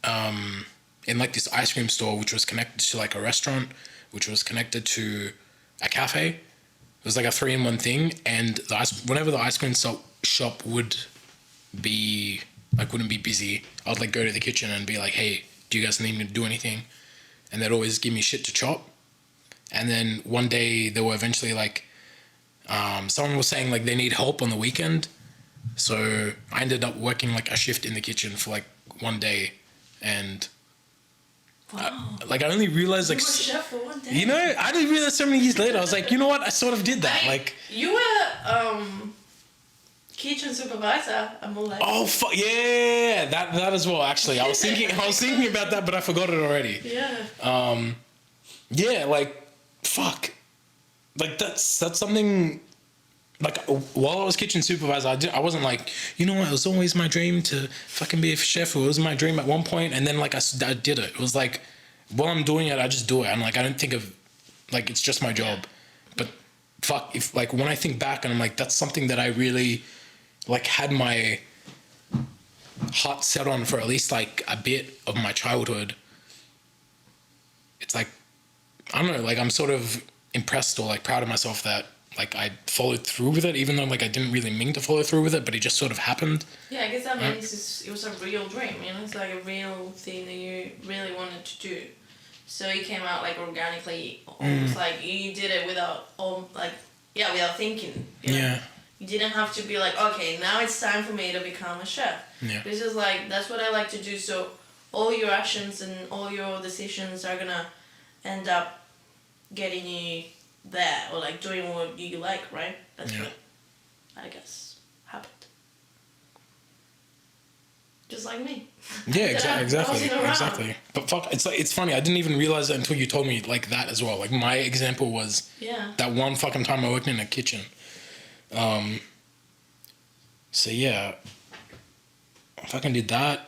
in like this ice cream store, which was connected to like a restaurant, which was connected to a cafe. It was like a 3-in-1 thing, and whenever the ice cream shop wouldn't be busy, I'd like go to the kitchen and be like, hey, do you guys need me to do anything? And they'd always give me shit to chop. And then one day they were eventually like, someone was saying like they need help on the weekend, so I ended up working like a shift in the kitchen for like one day. And wow. I only realized like... You were a chef for one day? I didn't realize so many years later. I was like, you know what? I sort of did that. You were kitchen supervisor. I'm all like... Oh, yeah, that as well, actually. I was thinking about that, but I forgot it already. Yeah. Yeah, like, fuck. Like, that's something... Like, while I was kitchen supervisor, I wasn't like, you know what, it was always my dream to fucking be a chef. It was my dream at one point, and then, like, I did it. It was like, while I'm doing it, I just do it. And, like, I don't think of, like, it's just my job. But, fuck, if, like, when I think back, and I'm like, that's something that I really, like, had my heart set on for at least, like, a bit of my childhood. It's like, I don't know, like, I'm sort of impressed or, like, proud of myself that, like, I followed through with it, even though, like, I didn't really mean to follow through with it, but it just sort of happened. Yeah, I guess that means it was a real dream, It's like a real thing that you really wanted to do. So it came out, like, organically, almost like you did it without thinking. Yeah. You didn't have to be like, okay, now it's time for me to become a chef. Yeah. This is like, that's what I like to do. So all your actions and all your decisions are gonna end up getting you there, or like doing what you like, right? That's Yeah. what I guess happened. Just like me. Yeah, I exactly, wasn't around. exactly. But fuck, it's funny. I didn't even realize it until you told me like that as well. Like my example was Yeah. that one fucking time I worked in a kitchen. So yeah, I fucking did that.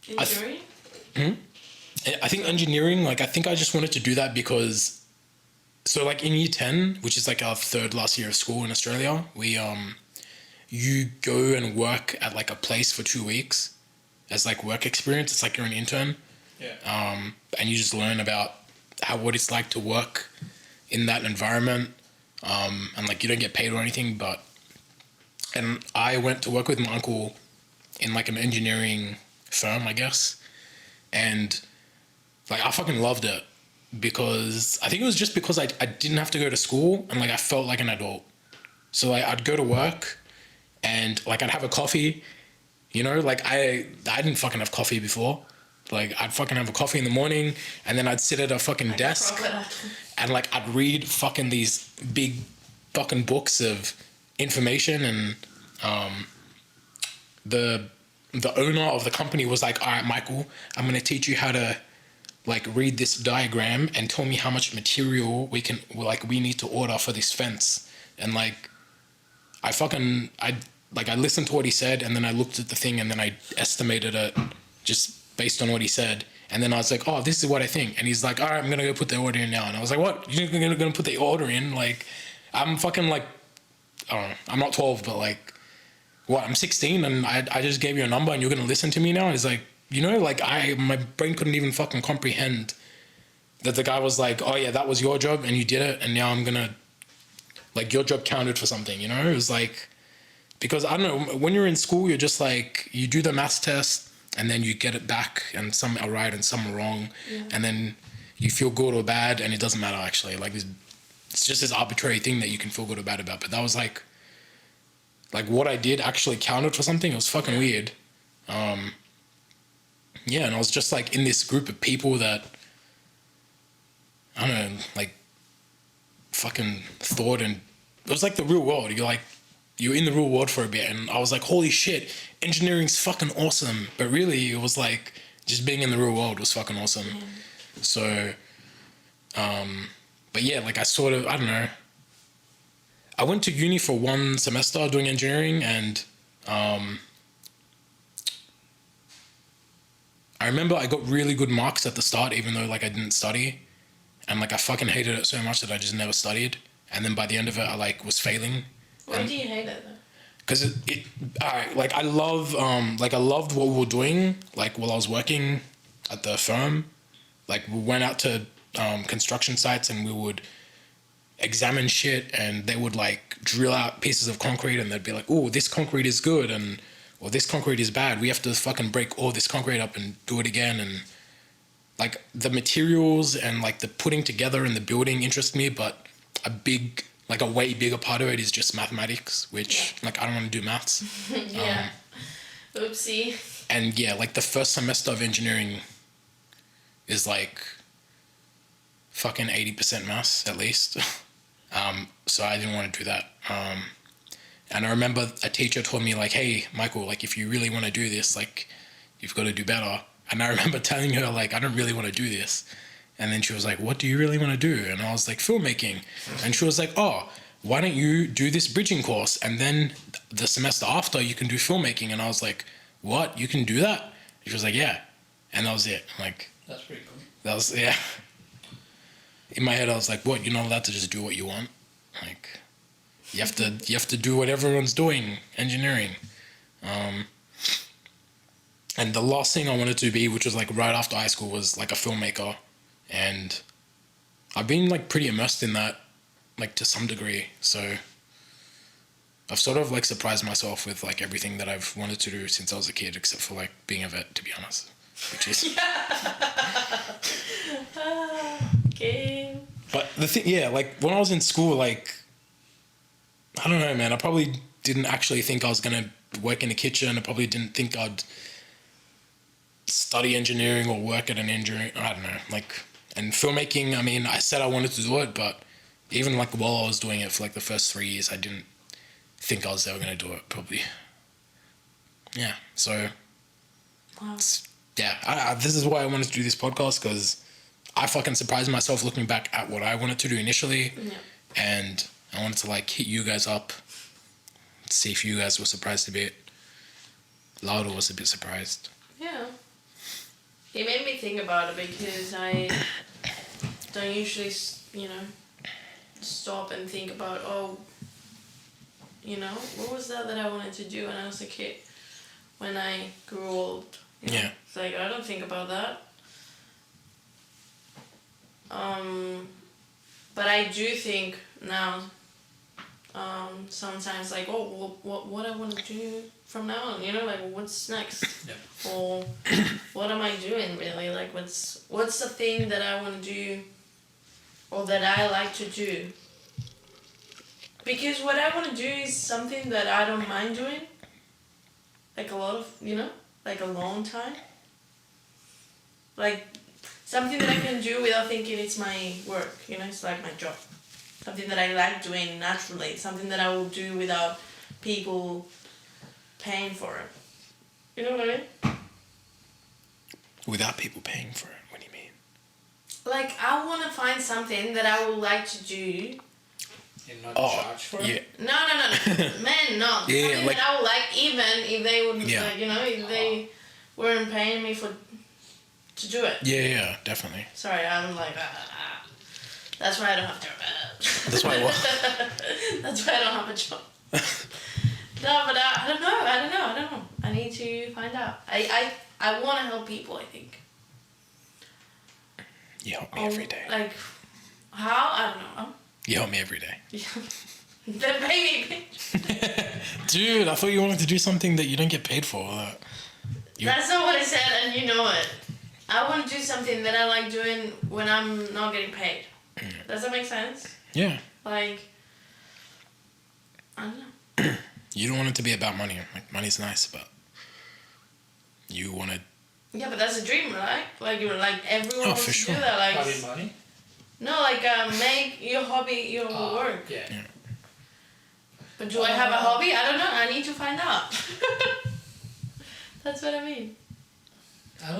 Engineering? I think engineering, like I think I just wanted to do that because, so like in year 10, which is like our third last year of school in Australia, we you go and work at like a place for 2 weeks as like work experience. It's like you're an intern. Yeah. And you just learn about what it's like to work in that environment. And like you don't get paid or anything, and I went to work with my uncle in like an engineering firm, I guess. And like I fucking loved it because I think it was just because I didn't have to go to school and like I felt like an adult. So like I'd go to work and like I'd have a coffee, you know, like I didn't fucking have coffee before. Like I'd fucking have a coffee in the morning and then I'd sit at a fucking desk and like I'd read fucking these big fucking books of information. And the owner of the company was like, all right, Michael, I'm going to teach you how to like read this diagram and tell me how much material we need to order for this fence. And like I listened to what he said and then I looked at the thing and then I estimated it just based on what he said. And then I was like, oh, this is what I think. And he's like, all right, I'm going to go put the order in now. And I was like, what? You're going to put the order in? Like, I'm fucking like, I don't know. I'm not 12, but like, what? I'm 16 and I just gave you a number and you're going to listen to me now? And he's like, you know, like my brain couldn't even fucking comprehend that the guy was like, oh yeah, that was your job and you did it. And now I'm going to, like, your job counted for something, you know? It was like, because I don't know, when you're in school, you're just like, you do the maths test and then you get it back and some are right and some are wrong. Yeah. And then you feel good or bad and it doesn't matter actually. Like it's just this arbitrary thing that you can feel good or bad about. But that was like what I did actually counted for something. It was fucking weird. Yeah, and I was just like in this group of people that, I don't know, like fucking thought, and it was like the real world. You're in the real world for a bit, and I was like, holy shit, engineering's fucking awesome. But really, it was like just being in the real world was fucking awesome. So, but yeah, like I don't know. I went to uni for 1 semester doing engineering, and I remember I got really good marks at the start, even though like I didn't study, and like I fucking hated it so much that I just never studied. And then by the end of it, I like was failing. Why do you hate it though? Because like I loved what we were doing, like while I was working at the firm. Like we went out to construction sites and we would examine shit, and they would like drill out pieces of concrete and they'd be like, oh, this concrete is good, or this concrete is bad. We have to fucking break all this concrete up and do it again. And like the materials and like the putting together and the building interest me, but a way bigger part of it is just mathematics, which like I don't want to do maths. Yeah. Oopsie. And yeah, like the first semester of engineering is like fucking 80% maths at least. So I didn't want to do that. And I remember a teacher told me like, hey, Michael, like if you really want to do this, like you've got to do better. And I remember telling her like, I don't really want to do this. And then she was like, what do you really want to do? And I was like, filmmaking. And she was like, oh, why don't you do this bridging course? And then the semester after you can do filmmaking. And I was like, what? You can do that? And she was like, yeah. And that was it. Like, That's pretty cool. that was, yeah. In my head, I was like, what? You're not allowed to just do what you want? Like, you have to do what everyone's doing, engineering. And the last thing I wanted to be, which was like right after high school, was like a filmmaker. And I've been like pretty immersed in that, like to some degree. So I've sort of like surprised myself with like everything that I've wanted to do since I was a kid, except for like being a vet, to be honest. Which is... Okay. But the thing, yeah, like when I was in school, like I don't know, man. I probably didn't actually think I was gonna work in the kitchen. I probably didn't think I'd study engineering or work at an engineering. I don't know, like, and filmmaking. I mean, I said I wanted to do it, but even like while I was doing it for like the first 3 years, I didn't think I was ever gonna do it. Probably, yeah. So, Wow. yeah, this is why I wanted to do this podcast, because I fucking surprised myself looking back at what I wanted to do initially, Yeah. and I wanted to like hit you guys up, see if you guys were surprised a bit. Lauda was a bit surprised. Yeah. It made me think about it because I don't usually, stop and think about, what was that I wanted to do when I was a kid, when I grew old. You know? Yeah. It's like, I don't think about that. But I do think now, sometimes like, what I want to do from now on, like what's next? Yeah. Or what am I doing really? Like what's the thing that I want to do or that I like to do? Because what I want to do is something that I don't mind doing. Like a lot of, like a long time. Like something that I can do without thinking it's my work, it's like my job. Something that I like doing naturally. Something that I will do without people paying for it. You know what I mean? Without people paying for it. What do you mean? Like, I want to find something that I would like to do. And not charge for yeah. it? No. Man, no. Yeah, Something like- that I would like, even if they would, Yeah. if they weren't paying me to do it. Yeah, definitely. Sorry, I'm like, that's why I don't have to. That's why what? That's why I don't have a job. No, but I don't know. I need to find out. I want to help people, I think. You help me every day. Like, how? I don't know. You help me every day. Then pay me. Dude, I thought you wanted to do something that you don't get paid for. You- That's not what I said, and you know it. I want to do something that I like doing when I'm not getting paid. Does that make sense? Yeah. Like, I don't know. You don't want it to be about money. Like, money's nice, but you want to... Yeah, but that's a dream, right? Like, everyone wants for to sure. do that. Like, Having money? no, like, make your hobby your work. Yeah. But do I have a hobby? I don't know. I need to find out. That's what I mean. I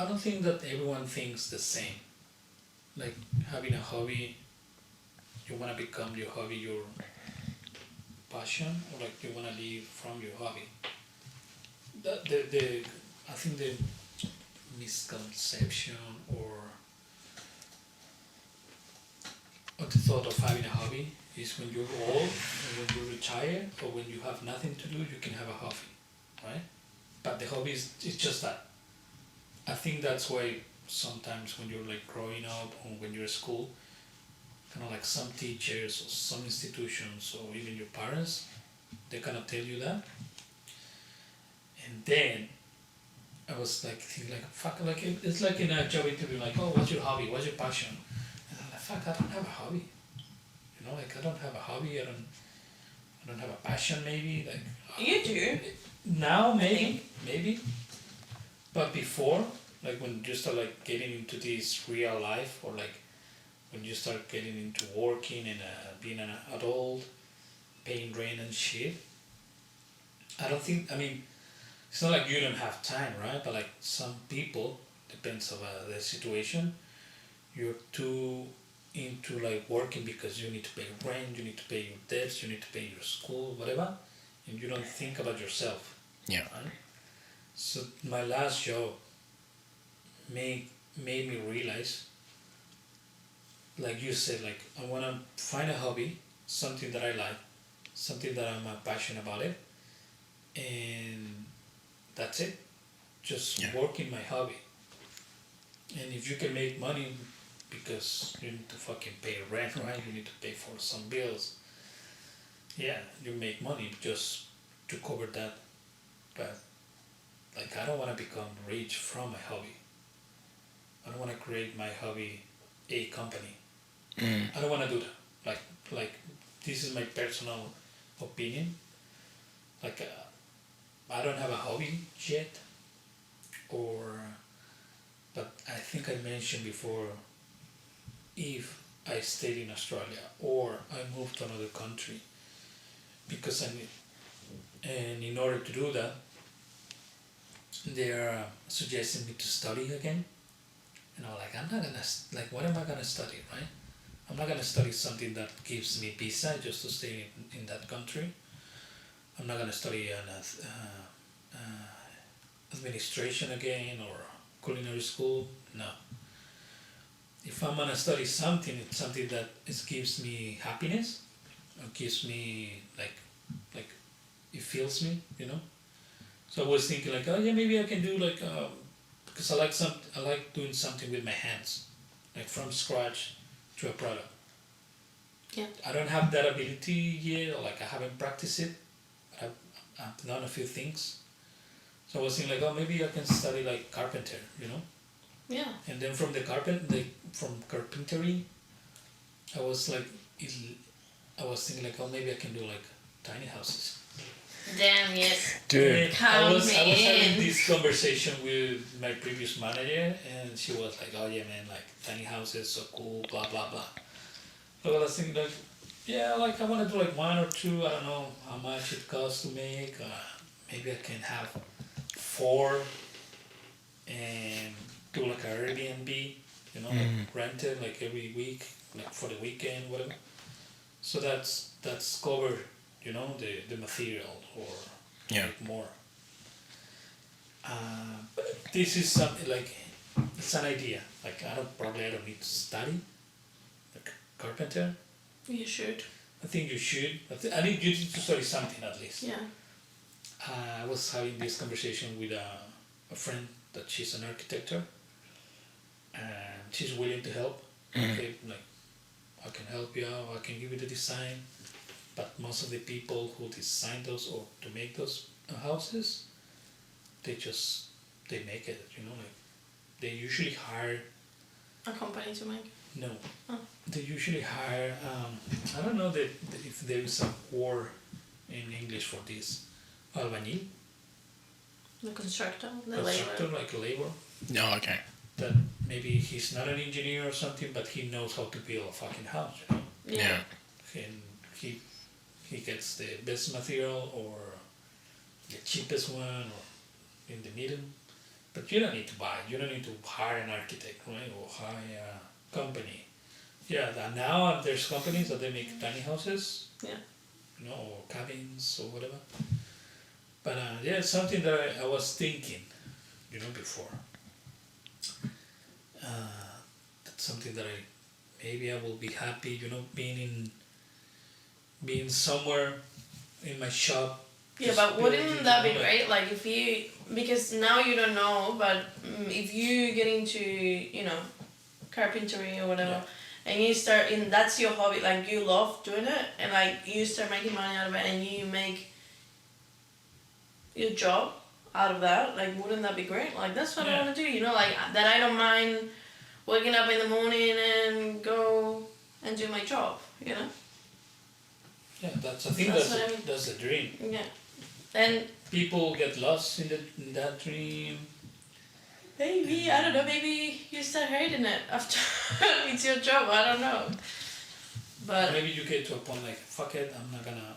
don't think that everyone thinks the same. Like having a hobby, you want to become your hobby your passion, or like you want to live from your hobby. I think the misconception or the thought of having a hobby is when you're old, or when you retire, or when you have nothing to do, you can have a hobby, right? But the hobby is it's just that. I think that's why sometimes when you're like growing up or when you're at school, kind of like some teachers or some institutions or even your parents, they kind of tell you that. And then I was like thinking like, fuck, like it's like in a job interview, like, oh, what's your hobby? What's your passion? And I'm like, fuck, I don't have a hobby. You know, like I don't have a hobby. I don't have a passion. Maybe like. You do. Now maybe. But before, like when you start like getting into this real life, or like when you start getting into working and being an adult, paying rent and shit, I mean, it's not like you don't have time, right? But like some people, depends on the situation, you're too into like working because you need to pay rent, you need to pay your debts, you need to pay your school, whatever, and you don't think about yourself. Yeah. Right? So my last job made me realize, like you said, like I want to find a hobby, something that I like, something that I'm passionate about it, and that's it. Just work in my hobby. And if you can make money because you need to fucking pay rent, right? You need to pay for some bills. Yeah, you make money just to cover that. But like I don't want to become rich from my hobby. I don't want to create my hobby a company. I don't want to do that. Like this is my personal opinion. Like I don't have a hobby yet, or but I think I mentioned before, if I stayed in Australia or I moved to another country, because I need, and in order to do that, they're suggesting me to study again, and I'm like, I'm not gonna like, what am I gonna study, right? I'm not gonna study something that gives me visa just to stay in that country. I'm not gonna study an administration again or culinary school. No. If I'm gonna study something, it's something that gives me happiness, or gives me like it fills me, you know. So I was thinking like, oh yeah, maybe I can do like because I like doing something with my hands, like from scratch to a product. Yeah. I don't have that ability yet, or like I haven't practiced it. But I've done a few things. So I was thinking like, oh, maybe I can study like carpenter, you know. Yeah. And then from from carpentry, I was like, I was thinking like, oh, maybe I can do like tiny houses. Damn, yes. Dude. And Count I was me having in. this conversation with my previous manager, and she was like, "Oh yeah, man, like tiny houses, so cool, blah blah blah." So I was thinking like, yeah, like I want to do like one or two. I don't know how much it costs to make. Maybe I can have 4 and do like an Airbnb, you know, like rent it like every week, like for the weekend, whatever. So that's covered, you know, the material or Yeah. like more. But this is something like, it's an idea. Like I don't need to study like carpenter. You should. I think you should. I need you to study something at least. Yeah. I was having this conversation with a friend that she's an architect, and she's willing to help. Okay, like I can help you out. I can give you the design, but most of the people who design those or to make those houses, they make it. You know, like they usually hire. A company to make. No, Oh. they usually hire. I don't know if there is a word in English for this. Albañil, The constructor, the constructor, labor. like labor. Oh, okay. That maybe he's not an engineer or something, but he knows how to build a fucking house. You know, Yeah. and he gets the best material or the cheapest one or in the middle. But you don't need to buy. You don't need to hire an architect, right? Or hire a company. Yeah, now there's companies that they make tiny houses. Yeah. You know, or cabins or whatever. But yeah, it's something that I was thinking, you know, before. That's something that maybe I will be happy, you know, being somewhere in my shop. Yeah, but wouldn't that be great? Like if you, because now you don't know, but if you get into, you know, carpentry or whatever, and you start that's your hobby, like you love doing it, and like you start making money out of it, and you make your job out of that, like wouldn't that be great? Like that's what I want to do, you know, like that I don't mind waking up in the morning and go and do my job, you know? Yeah, I think that's the dream. Yeah. And people get lost in that dream. Maybe, I don't know, maybe you start hating it after it's your job, I don't know. But maybe you get to a point like, fuck it, I'm not gonna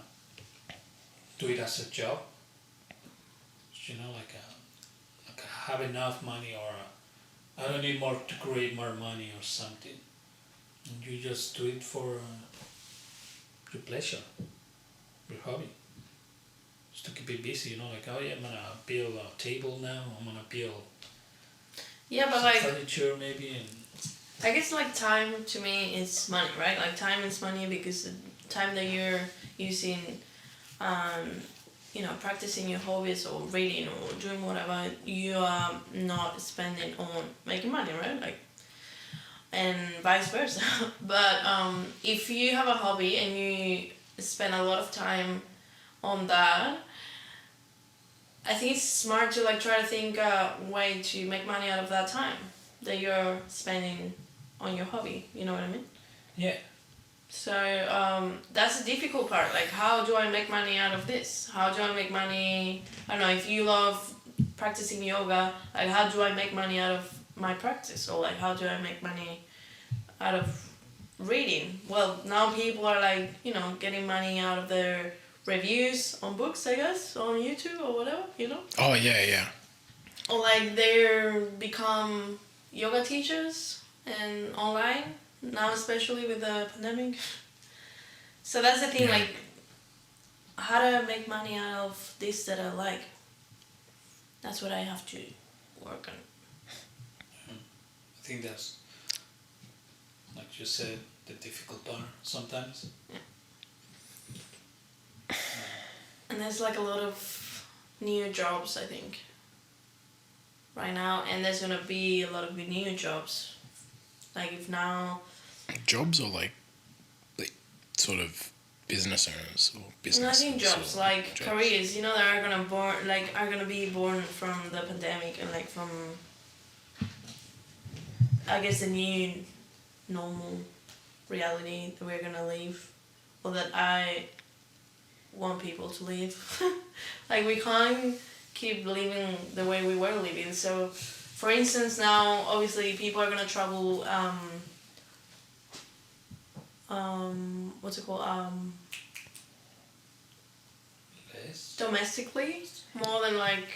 do it as a job. You know, like I have enough money, or I don't need more to create more money or something. And you just do it for your pleasure, your hobby. Just to keep it busy, you know, like, oh yeah, I'm gonna build a table now, I'm gonna build yeah, but like furniture maybe. And I guess like time to me is money, right? Like time is money because the time that you're using, you know, practicing your hobbies or reading or doing whatever, you are not spending on making money, right? Like, and vice versa. But if you have a hobby and you spend a lot of time on that, I think it's smart to like try to think a way to make money out of that time that you're spending on your hobby. You know what I mean? yeah, So that's the difficult part. Like, how do I make money out of this? How do I make money? I don't know. If you love practicing yoga, like, how do I make money out of my practice? Or like, how do I make money out of reading? Well, now people are like, you know, getting money out of their reviews on books, I guess, on YouTube or whatever, you know. Oh yeah. Or like they're become yoga teachers and online now, especially with the pandemic. So that's the thing, Yeah. like, how to make money out of this that I like. That's what I have to work on. I think that's, like you said, the difficult part sometimes. And there's like a lot of new jobs, I think, right now, and there's gonna be a lot of new jobs. Like, if now, Jobs or like sort of business owners or business. I think jobs, like careers, you know, that are gonna be born from the pandemic and like from, I guess, the new normal reality that we're gonna live, or that I want people to live. Like, we can't keep living the way we were living. So, for instance, now obviously people are gonna travel. What's it called? Less. Domestically more than like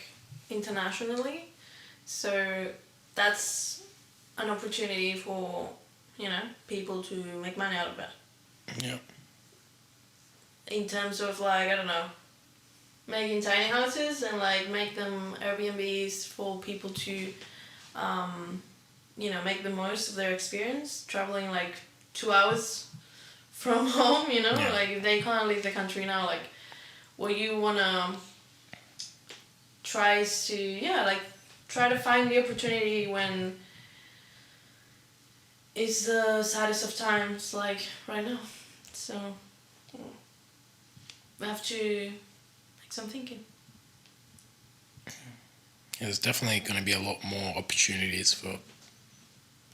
internationally. So that's an opportunity for, you know, people to make money out of that. Yeah. In terms of, like, I don't know, making tiny houses and like make them Airbnbs for people to, you know, make the most of their experience traveling like 2 hours from home, you know. Yeah. Like, if they can't leave the country now, like, what you wanna try is to, yeah, like, try to find the opportunity when it's the saddest of times, like right now. So we have to make some thinking. Yeah, there's definitely going to be a lot more opportunities for,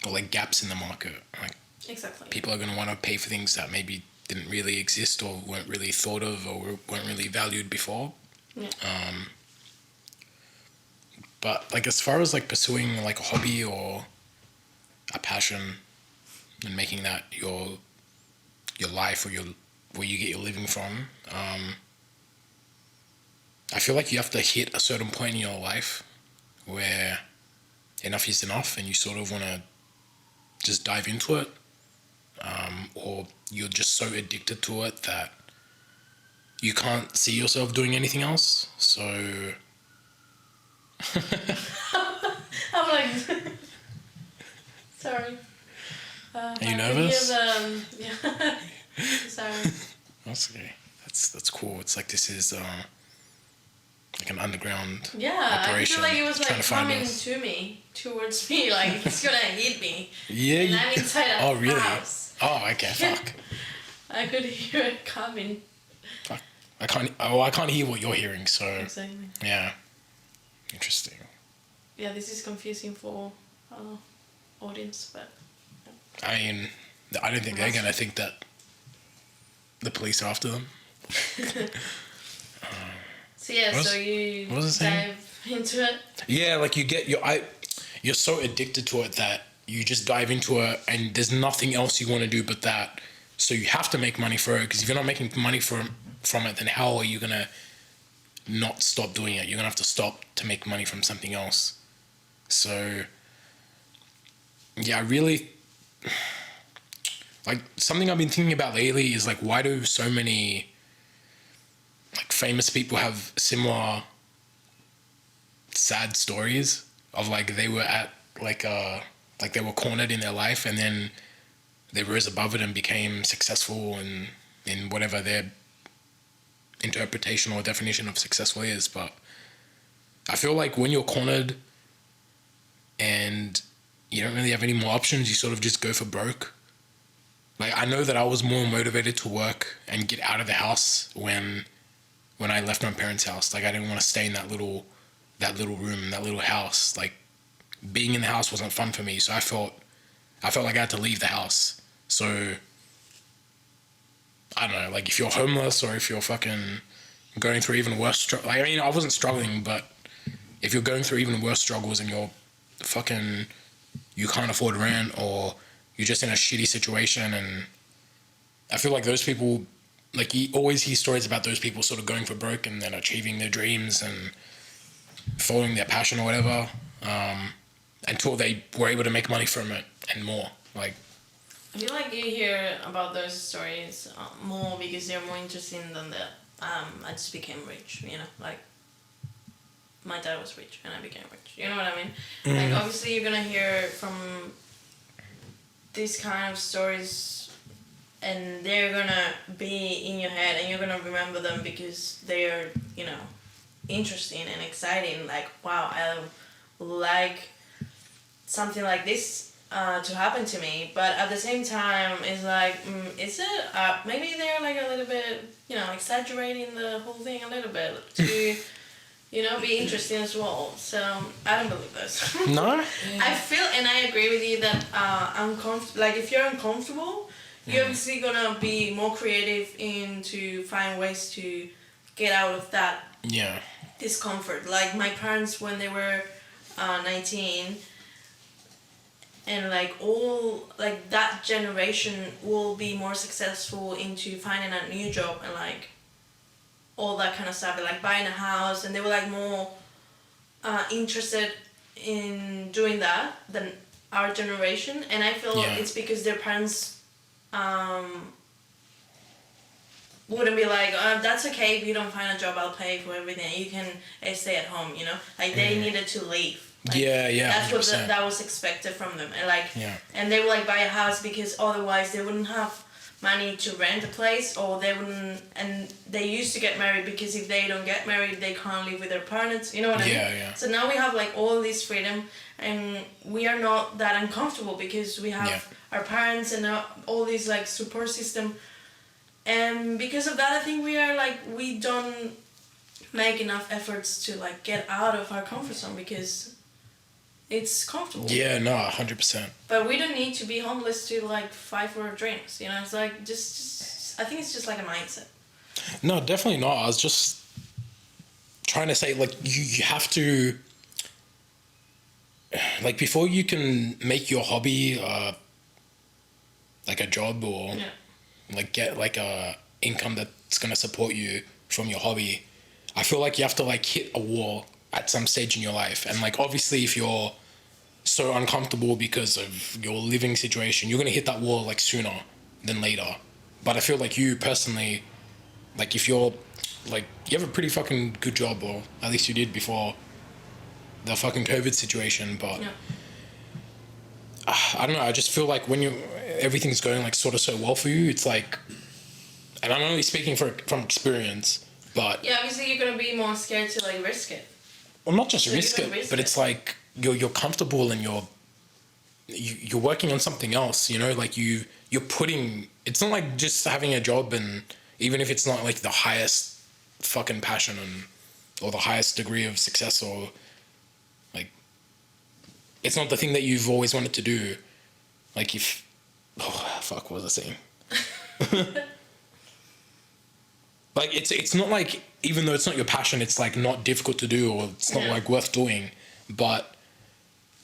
or like gaps in the market. Like, Exactly. people are going to want to pay for things that maybe didn't really exist or weren't really thought of or weren't really valued before. Yeah. But like, as far as like pursuing like a hobby or a passion and making that your life or where you get your living from, I feel like you have to hit a certain point in your life where enough is enough and you sort of want to just dive into it, or you're just so addicted to it that you can't see yourself doing anything else. So I'm like, sorry. are you nervous? Yeah. Sorry. That's okay. That's cool. It's like this is like an underground Yeah, operation. I feel like it was trying like to find coming us. to me, towards me, like it's gonna hit me. Yeah. And I'm inside a Oh really? house. Oh okay. Fuck. I could hear it coming. Fuck. I can't hear what you're hearing. So Exactly. yeah. Interesting. Yeah, this is confusing for our audience, but I mean, I don't think they're gonna think that the police are after them. so yeah, What was- so you what was it saying? dive into it. Yeah, like you're so addicted to it that you just dive into it, and there's nothing else you want to do but that. So you have to make money for it, because if you're not making money from it, then how are you gonna not stop doing it? You're gonna have to stop to make money from something else. So yeah, I really like, something I've been thinking about lately is like, why do so many like famous people have similar sad stories of like they were at like they were cornered in their life and then they rose above it and became successful in whatever their interpretation or definition of successful is. But I feel like when you're cornered and you don't really have any more options, you sort of just go for broke. Like, I know that I was more motivated to work and get out of the house when I left my parents' house. Like, I didn't want to stay in that little room, that little house. Like, being in the house wasn't fun for me, so I felt like I had to leave the house. So I don't know, like if you're homeless or if you're fucking going through even worse I mean, I wasn't struggling, but if you're going through even worse struggles and you're fucking, you can't afford rent or you're just in a shitty situation, and I feel like those people, like you always hear stories about those people sort of going for broke and then achieving their dreams and following their passion or whatever, until they were able to make money from it and more. Like, I feel like you hear about those stories more because they're more interesting than the I just became rich, you know, like my dad was rich and I became rich, you know what I mean? Like obviously you're gonna hear from these kind of stories and they're gonna be in your head and you're gonna remember them because they're, you know, interesting and exciting. Like, wow, I like something like this to happen to me, but at the same time it's like is it maybe they're like a little bit, you know, exaggerating the whole thing a little bit to you know, be interesting as well. So I don't believe this. no? I feel, and I agree with you that like if you're uncomfortable, you're obviously gonna be more creative to find ways to get out of that discomfort. Like my parents when they were 19, and like all like that generation will be more successful into finding a new job and like all that kind of stuff, like buying a house, and they were like more interested in doing that than our generation. And I feel it's because their parents wouldn't be like, that's okay if you don't find a job, I'll pay for everything, you can stay at home, you know, like they needed to leave. Like, that's 100%. What that was expected from them, and like and they would like buy a house because otherwise they wouldn't have money to rent a place, or they wouldn't, and they used to get married because if they don't get married they can't live with their parents, you know what I mean? So now we have like all this freedom and we are not that uncomfortable because we have our parents and all this like support system, and because of that I think we are like, we don't make enough efforts to like get out of our comfort zone because it's comfortable. 100%. But we don't need to be homeless to like fight for our dreams, you know. It's like just I think it's just like a mindset. No, definitely not. I was just trying to say, like, you have to, like, before you can make your hobby like a job or like get like a income that's gonna support you from your hobby, I feel like you have to like hit a wall at some stage in your life. And like obviously if you're so uncomfortable because of your living situation, you're gonna hit that wall like sooner than later. But I feel like you personally, like if you're like, you have a pretty fucking good job, or at least you did before the fucking COVID situation, but I don't know, I just feel like when everything's going like sort of so well for you, it's like, and I'm only speaking from experience, but obviously you're gonna be more scared to like risk it. Well, not just risk it, but it's like you're comfortable and you're working on something else, you know, like you're putting, it's not like just having a job, and even if it's not like the highest fucking passion or the highest degree of success, or like it's not the thing that you've always wanted to do. Like what was I saying? Like it's not like, even though it's not your passion, it's like not difficult to do, or it's not like worth doing, but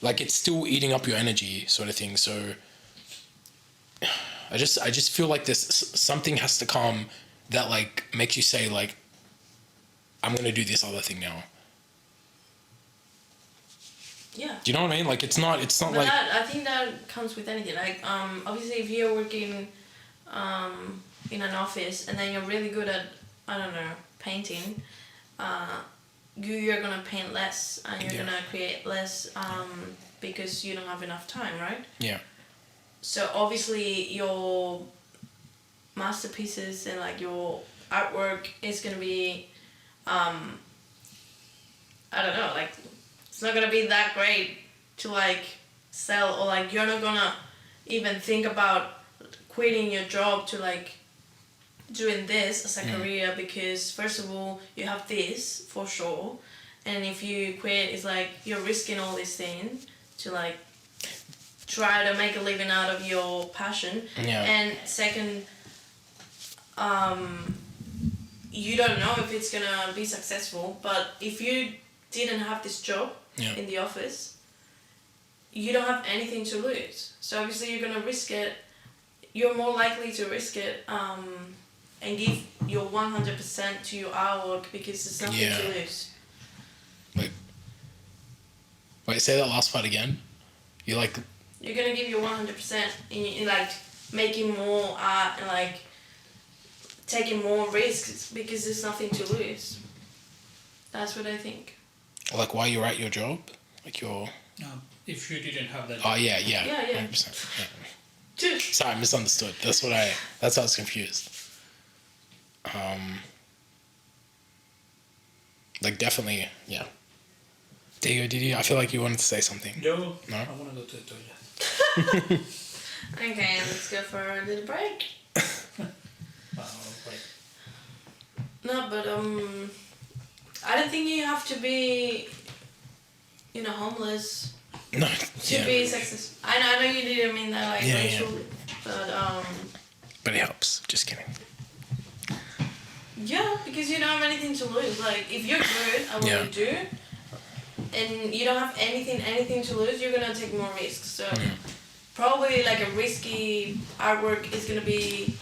like it's still eating up your energy sort of thing. So I just feel like something has to come that like makes you say like, I'm gonna do this other thing now. Yeah. Do you know what I mean? Like it's not but like I think that comes with anything. Like obviously if you're working in an office and then you're really good at, I don't know, painting, you're gonna paint less and you're gonna create less because you don't have enough time, right? Yeah. So obviously your masterpieces and like your artwork is gonna be I don't know, like it's not gonna be that great to like sell, or like you're not gonna even think about quitting your job to like doing this as a career, because first of all you have this for sure, and if you quit it's like you're risking all these things to like try to make a living out of your passion. And second, you don't know if it's gonna be successful. But if you didn't have this job Yeah. in the office, you don't have anything to lose. So obviously you're gonna risk it. You're more likely to risk it and give your 100% to your artwork because there's nothing Yeah. to lose. Wait, say that last part again. You like, You're gonna give your 100% in like making more art and like taking more risks because there's nothing to lose. That's what I think. like while you're at your job, like you're. If you didn't have that. Oh yeah. Yeah, yeah. 100%. Yeah. Just Sorry, I misunderstood. That's what That's how I was confused. Like definitely, yeah. Diego, did you? I feel like you wanted to say something. No. No? I want to go to the toilet. okay. Let's go for a little break. Wait. No, but I don't think you have to be, homeless No. to Yeah. be successful. I know you didn't mean that like Yeah, yeah. racially, but But it helps. Just kidding. yeah, because you don't have anything to lose. Like if you're good at what Yeah. you do, and you don't have anything to lose, you're gonna take more risks. So probably like a risky artwork is gonna be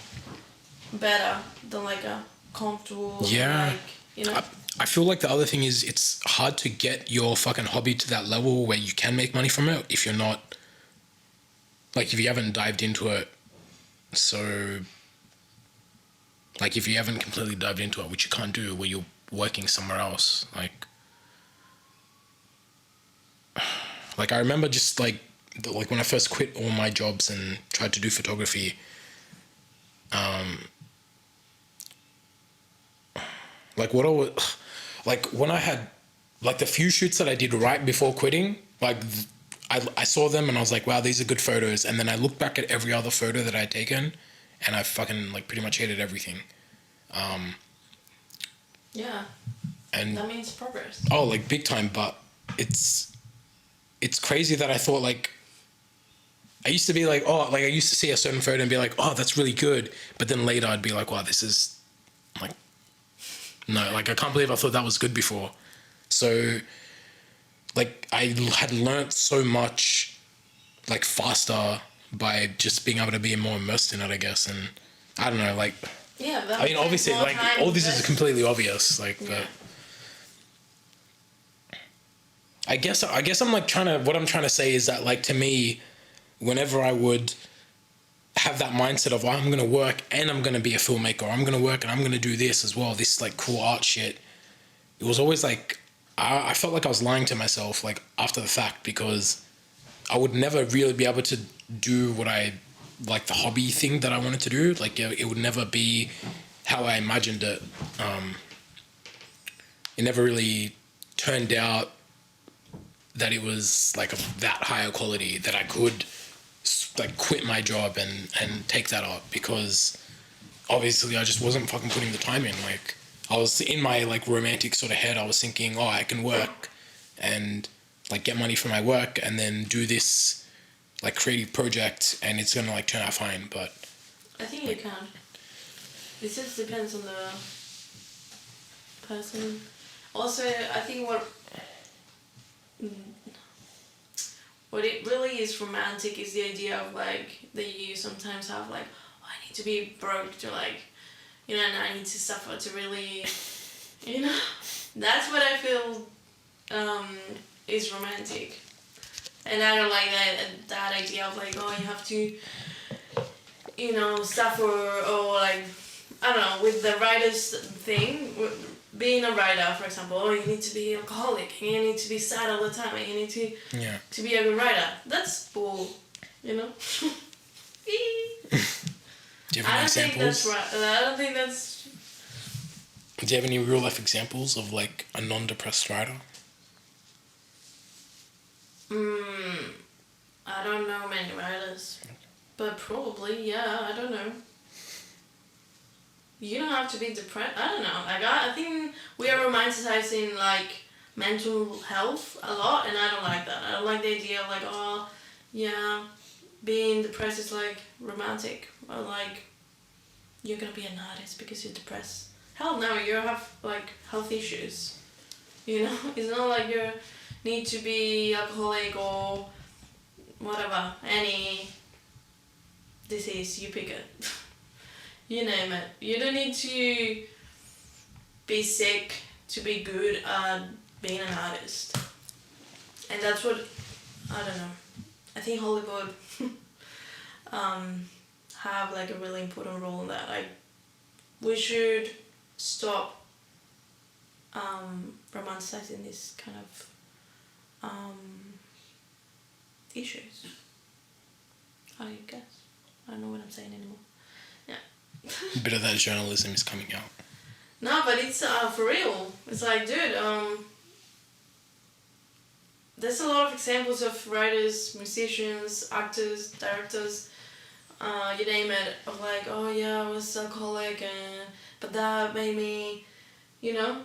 better than like a comfortable. Yeah. Like, I feel like the other thing is it's hard to get your fucking hobby to that level where you can make money from it if you're not, like, if you haven't dived into it. So, like, if you haven't completely dived into it, which you can't do where you're working somewhere else, like I remember just like when I first quit all my jobs and tried to do photography, like what I was, like when I had, like the few shoots that I did right before quitting, like I saw them and I was like, wow, these are good photos. And then I looked back at every other photo that I'd taken and I fucking like pretty much hated everything. yeah, And that means progress. oh, like big time, but it's crazy that I thought like, I used to be like, oh, like I used to see a certain photo and be like, oh, that's really good. But then later I'd be like, wow, this is like, no, like I can't believe I thought that was good before. So like I had learnt so much like faster by just being able to be more immersed in it, I guess. And I don't know, like, Yeah, that I mean, obviously, like all this is completely obvious, like, but I guess I'm like what I'm trying to say is that like to me, whenever I would have that mindset of, oh, I'm gonna work and I'm gonna be a filmmaker, or I'm gonna work and I'm gonna do this as well, this like cool art shit, it was always like I felt like I was lying to myself like after the fact, because I would never really be able to do what I like, the hobby thing that I wanted to do. Like it would never be how I imagined it. It never really turned out that it was like that higher quality that I could like quit my job and take that up, because obviously I just wasn't fucking putting the time in. Like I was in my like romantic sort of head, I was thinking, oh, I can work and like get money for my work and then do this like creative project and it's gonna like turn out fine. But I think you can. It just depends on the person. Also, I think what it really is romantic is the idea of like that you sometimes have like, oh, I need to be broke to like, and I need to suffer to really, that's what I feel is romantic. And I don't like that idea of like, oh, you have to, suffer, or like, I don't know, with the writer's thing, being a writer, for example, oh, you need to be alcoholic, and you need to be sad all the time, and you need to be a good writer. That's bull, Do you have any examples? I don't think that's... Do you have any real life examples of like a non-depressed writer? I don't know many writers, but probably, yeah, I don't know. You don't have to be depressed. I don't know. Like I think we are romanticizing like mental health a lot, and I don't like that. I don't like the idea of like, oh, yeah, being depressed is like romantic, or like, you're gonna be an artist because you're depressed. Hell no, you have like health issues. You know, it's not like you need to be alcoholic or whatever, any disease, you pick it. You name it. You don't need to be sick to be good at being an artist. And that's what, I don't know, I think Hollywood have like a really important role in that. Like, we should stop romanticizing this kind of issues. I guess. I don't know what I'm saying anymore. Yeah. A bit of that journalism is coming out. No, but it's for real. It's like, dude, there's a lot of examples of writers, musicians, actors, directors, you name it, of like, oh yeah, I was alcoholic, but that made me, you know,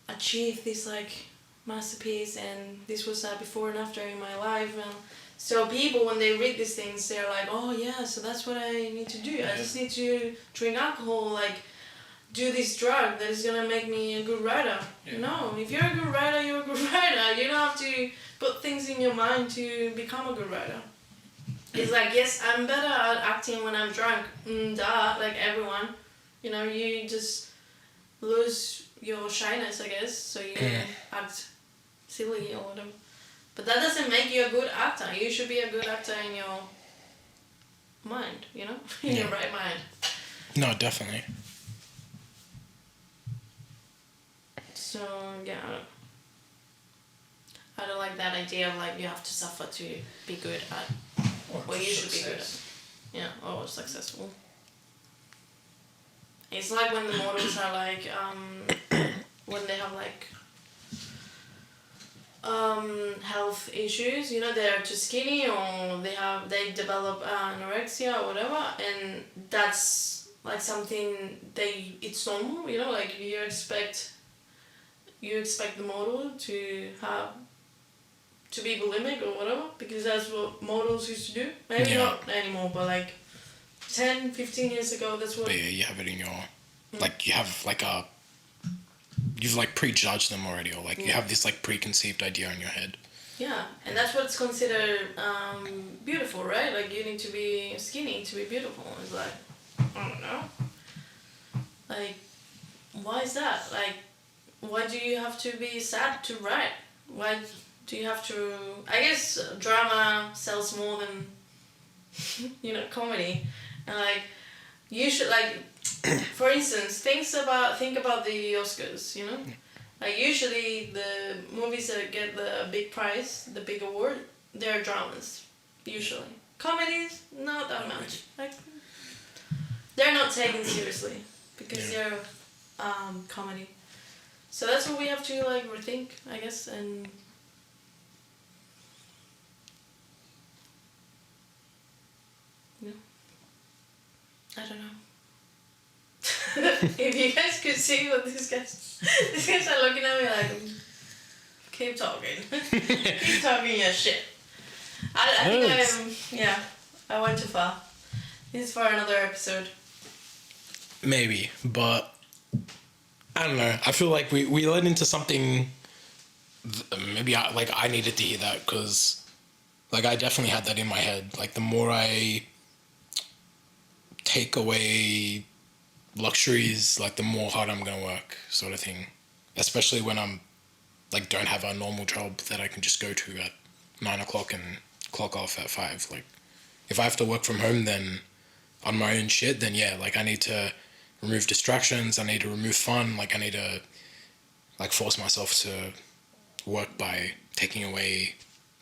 achieve this like masterpiece, and this was before and after in my life. And so people, when they read these things, they're like, oh yeah, so that's what I need to do. I just need to drink alcohol, like do this drug that is gonna make me a good writer. Yeah. No, if you're a good writer, you're a good writer. You don't have to put things in your mind to become a good writer. It's like, yes, I'm better at acting when I'm drunk. Duh, like everyone. You know, you just lose your shyness, I guess, so you act silly or whatever. But that doesn't make you a good actor. You should be a good actor in your mind, you know? In your right mind. No, definitely. So, yeah, I don't like that idea of like you have to suffer to be good at what you should be good at. Yeah, or successful. It's like when the models are like, when they have like health issues, you know, they're too skinny or they develop anorexia or whatever, and that's like something it's normal, you know, like you expect the model to be bulimic or whatever, because that's what models used to do. Maybe not anymore, but like 10, 15 years ago, that's what... But yeah, you have it in your... Like, you have like you've like prejudged them already, or like you have this like preconceived idea in your head. Yeah, and that's what's considered beautiful, right? Like, you need to be skinny to be beautiful. It's like, I don't know. Like, why is that? Like, why do you have to be sad to write? Why do you have to... I guess drama sells more than, you know, comedy. And like, you should, like, for instance, think about the Oscars, you know? Like, usually the movies that get the big prize, the big award, they're dramas, usually. Comedies, not that much. Like, they're not taken seriously because they're comedy. So that's what we have to like rethink, I guess, and I don't know. If you guys could see what these guys are looking at me like, keep talking, keep talking your shit. I think I went too far. This is for another episode. Maybe, but I don't know. I feel like we led into something. Maybe I needed to hear that, because like I definitely had that in my head. Like, the more I take away luxuries, like the more hard I'm gonna work, sort of thing. Especially when I'm like don't have a normal job that I can just go to at 9 o'clock and clock off at 5. Like, if I have to work from home then on my own shit, then yeah, like I need to remove distractions, I need to remove fun, like I need to like force myself to work by taking away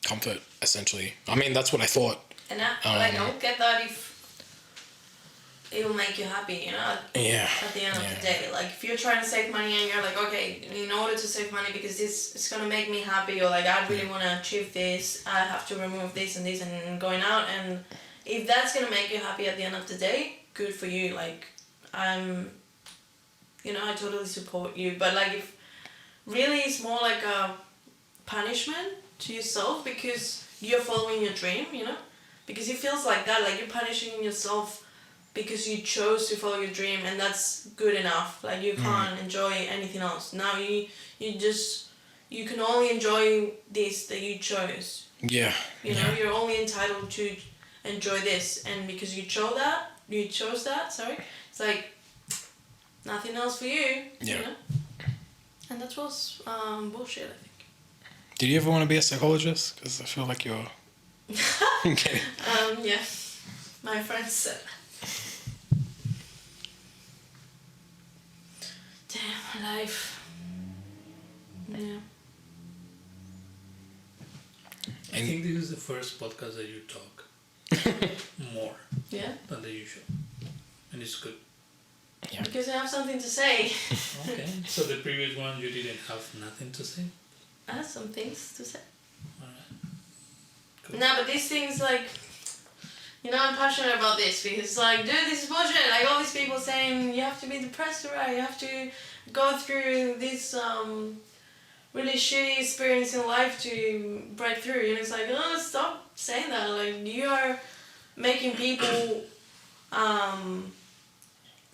comfort, essentially. I mean, that's what I thought. And I don't get that if it will make you happy, you know, at the end of the day. Like, if you're trying to save money and you're like, okay, in order to save money because this is going to make me happy, or like, I really want to achieve this, I have to remove this and going out. And if that's going to make you happy at the end of the day, good for you. Like, you know, I totally support you. But like, if really it's more like a punishment to yourself because you're following your dream, you know, because it feels like that, like you're punishing yourself because you chose to follow your dream, and that's good enough. Like you can't enjoy anything else. Now you can only enjoy this that you chose. Yeah. You know, you're only entitled to enjoy this, and because you chose that. It's like nothing else for you. Yeah. You know? And that was bullshit, I think. Did you ever want to be a psychologist? Because I feel like you're. Okay. Yeah. My friend said. Damn, life. Yeah. I think this is the first podcast that you talk more Yeah? than the usual. And it's good. Yeah. Because I have something to say. Okay. So the previous one you didn't have nothing to say? I have some things to say. Alright. Cool. No, but these things, like, you know, I'm passionate about this because, like, dude, this is bullshit. Like, all these people saying you have to be depressed, right? You have to go through this really shitty experience in life to break through. And it's like, oh, stop saying that. Like, you are making people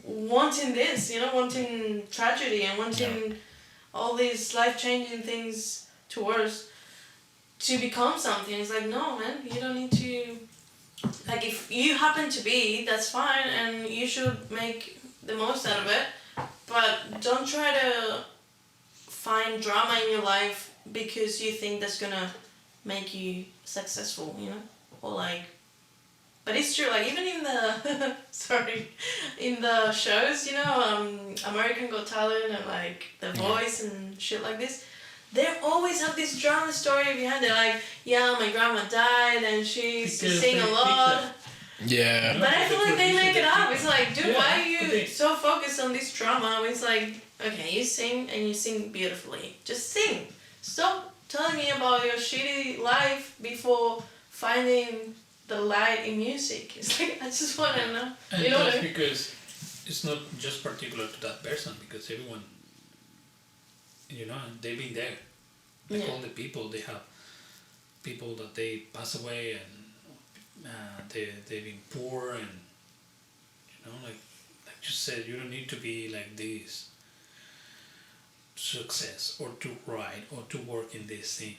wanting this, you know, wanting tragedy and wanting all these life-changing things towards to become something. It's like, no, man, you don't need to. Like, if you happen to be, that's fine, and you should make the most out of it. But don't try to find drama in your life because you think that's gonna make you successful, you know? Or like, but it's true, like, even in the, in the shows, you know, American Got Talent and like The Voice and shit like this, they always have this drama story behind it, like, yeah, my grandma died and she used to sing a lot. Yeah. But I feel like they make it up. It's like, dude, Yeah, why are you okay. so focused on this drama? It's like, okay, you sing and you sing beautifully. Just sing. Stop telling me about your shitty life before finding the light in music. It's like, I just want to know. And You know what that's I mean? because it's not just particular to that person, because everyone, you know, they've been there. Like Yeah. all the people, they have people that they pass away and they've been poor, and you know, like you said, you don't need to be like this success or to write or to work in this thing.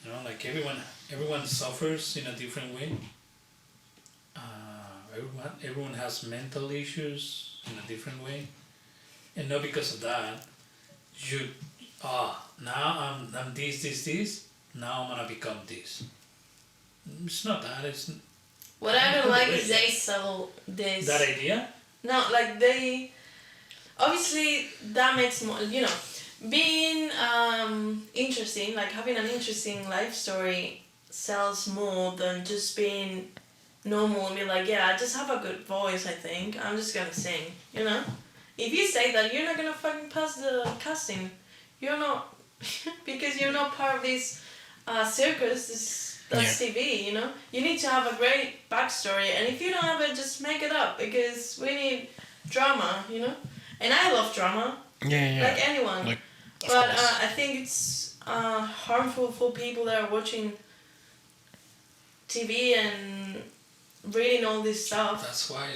You know, like everyone suffers in a different way. Everyone has mental issues in a different way, and not because of that you now I'm this, now I'm gonna become this. It's not that. It's What I don't like is they sell this. that idea. No, like they. Obviously, that makes more. You know, being interesting, like having an interesting life story, sells more than just being normal and be like, yeah, I just have a good voice. I think I'm just gonna sing. You know, if you say that, you're not gonna fucking pass the casting. You're not, because you're not part of this circus. That's TV, you know? You need to have a great backstory, and if you don't have it, just make it up, because we need drama, you know? And I love drama, Yeah. like anyone. Like, of but course. I think it's harmful for people that are watching TV and reading all this stuff. That's why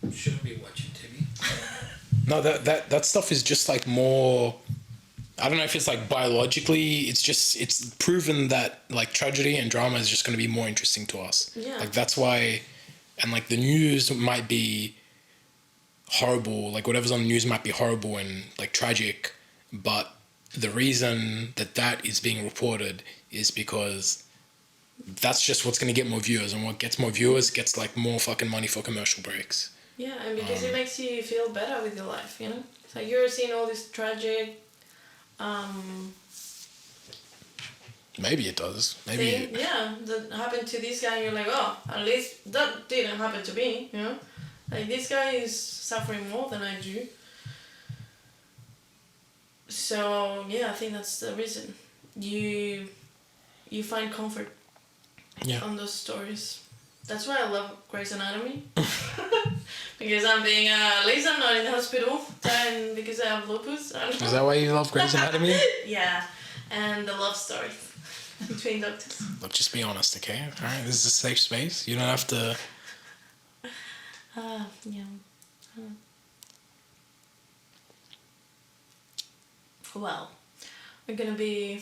we shouldn't be watching TV. No, that stuff is just like more. I don't know if it's like biologically, it's proven that like tragedy and drama is just going to be more interesting to us. Yeah. Like that's why, and like the news might be horrible, like whatever's on the news might be horrible and like tragic, but the reason that is being reported is because that's just what's going to get more viewers, and what gets more viewers gets like more fucking money for commercial breaks. Yeah, and because it makes you feel better with your life, you know? So you're seeing all this tragic Maybe it does. Maybe. thing, yeah, that happened to this guy, and you're like, oh, at least that didn't happen to me, you know? Like, this guy is suffering more than I do. So, yeah, I think that's the reason. You find comfort on those stories. That's why I love Grey's Anatomy. Because I'm being, at least I'm not in the hospital, and because I have lupus. I don't know. Is that why you love Grey's Anatomy? Yeah, and the love story between doctors. Look, just be honest, okay? All right, this is a safe space. You don't have to. Yeah. Well, we're gonna be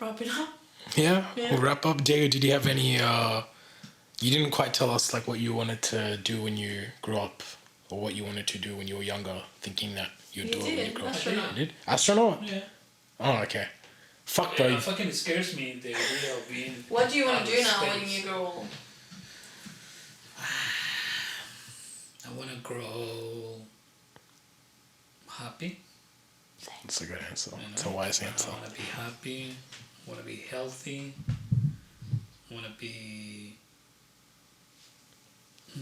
wrapping up. Yeah, Yeah. we'll wrap up. Diego, did you have any, you didn't quite tell us like what you wanted to do when you grew up, or what you wanted to do when you were younger, thinking that you'd You do it when you did, grew up. astronaut. You did? Astronaut? Yeah. Oh, okay. Fuck, Yeah, bro. it fucking scares me, the idea of being. What do you want out to of do now when space. you grow old? I want to grow happy. That's a good answer. You know? It's a wise answer. I want to be happy. I want to be healthy. I want to be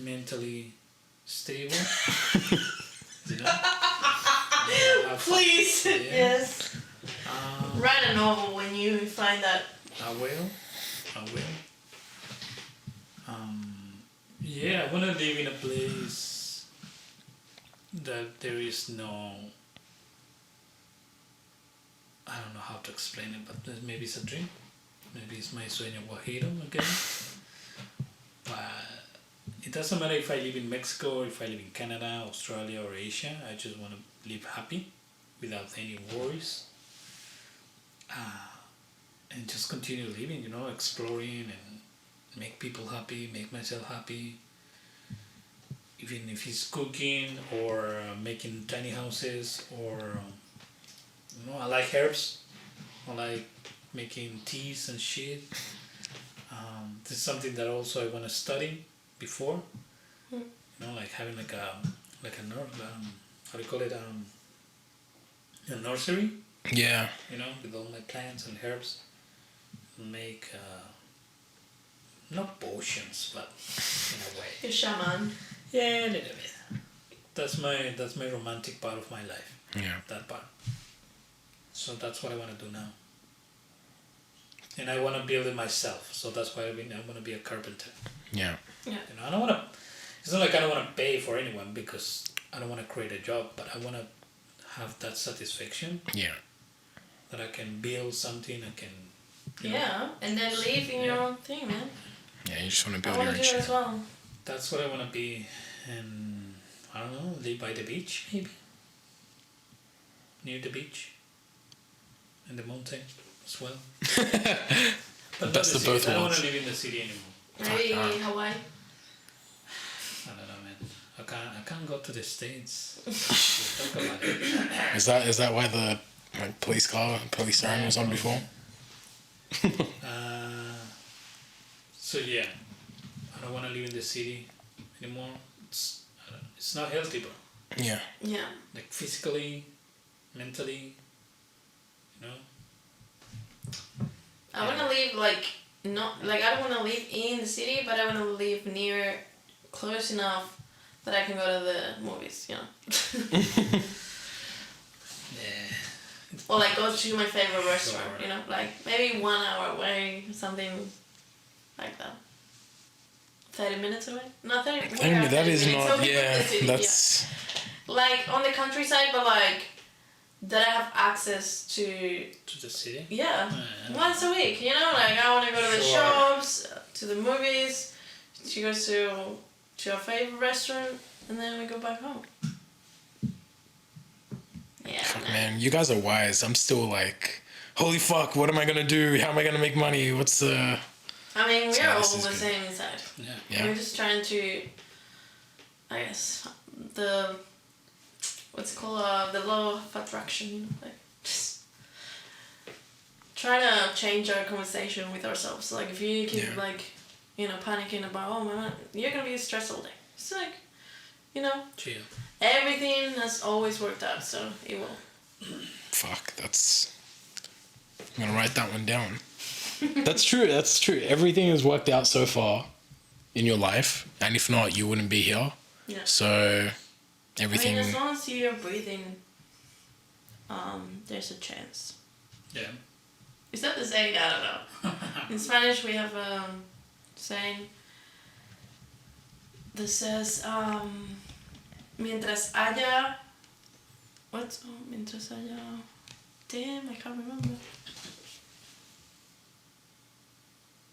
mentally stable. You know? Have fun. Please. Yeah. Yes. Um, Write a novel when you find that. I will. Yeah, I want to live in a place that there is no. I don't know how to explain it, but maybe it's a dream. Maybe it's my sueño guajiro again. But it doesn't matter if I live in Mexico, or if I live in Canada, Australia, or Asia. I just want to live happy, without any worries. And just continue living, you know, exploring and make people happy, make myself happy. Even if it's cooking or making tiny houses, or you know, I like herbs. I like making teas and shit. This is something that also I want to study before. You know, like having like a how do you call it, a nursery. Yeah. You know, with all my plants and herbs. Make not potions, but in a way. Your shaman. Yeah, a little bit. That's my romantic part of my life. Yeah. That part. So that's what I want to do now. And I want to build it myself. So that's why I want to be a carpenter. Yeah. Yeah. You know, I don't want to. It's not like I don't want to pay for anyone, because I don't want to create a job, but I want to have that satisfaction. Yeah. That I can build something. I can. You know, Yeah, and then live in your own thing, man. Yeah, you just want to I build want your to own do it shit. as well. That's what I want to be, and I don't know, live by the beach, maybe. Near the beach. And the mountain as well. But Best not of the both city. I don't want worlds. to live in the city anymore. Maybe Hawaii. I don't know, man. I can't go to the States. We'll talk about it. Is that why the like, police siren was on before? So yeah, I don't want to live in the city anymore. It's not healthy, bro. Yeah. Yeah. Like physically, mentally, you know. I want to live I don't want to live in the city, but I want to live close enough that I can go to the movies, you know. Yeah. Or like go to my favorite restaurant, Sure. you know, like maybe 1 hour away, something like that. 30 minutes away? No, 30 minutes. I mean, that is minutes not. away from Yeah, the city, that's. yeah. Like on the countryside, but like that I have access to. To the city. Yeah, Yeah. once a week, you know, like I want to go to the Sure. shops, to the movies, to go to our favorite restaurant, and then we go back home. Yeah, Fuck, man, you guys are wise. I'm still like, holy fuck, what am I gonna do? How am I gonna make money? What's the. I mean, So we're all this the is good. same inside. Yeah. Yeah. We're just trying to, I guess, what's it called, the law of attraction, you know, like, just trying to change our conversation with ourselves. Like, if you keep, Yeah. like, you know, panicking about, oh, man, you're gonna be stressed all day. It's like, you know, Chill. everything has always worked out, so it will. Fuck, that's. I'm gonna write that one down. That's true. That's true. Everything has worked out so far in your life, and if not, you wouldn't be here. Yeah. So, everything. I mean, as long as you're breathing, there's a chance. Yeah. Is that the saying? I don't know. In Spanish, we have a saying that says, mientras haya... What? Oh, mientras haya... Damn, I can't remember.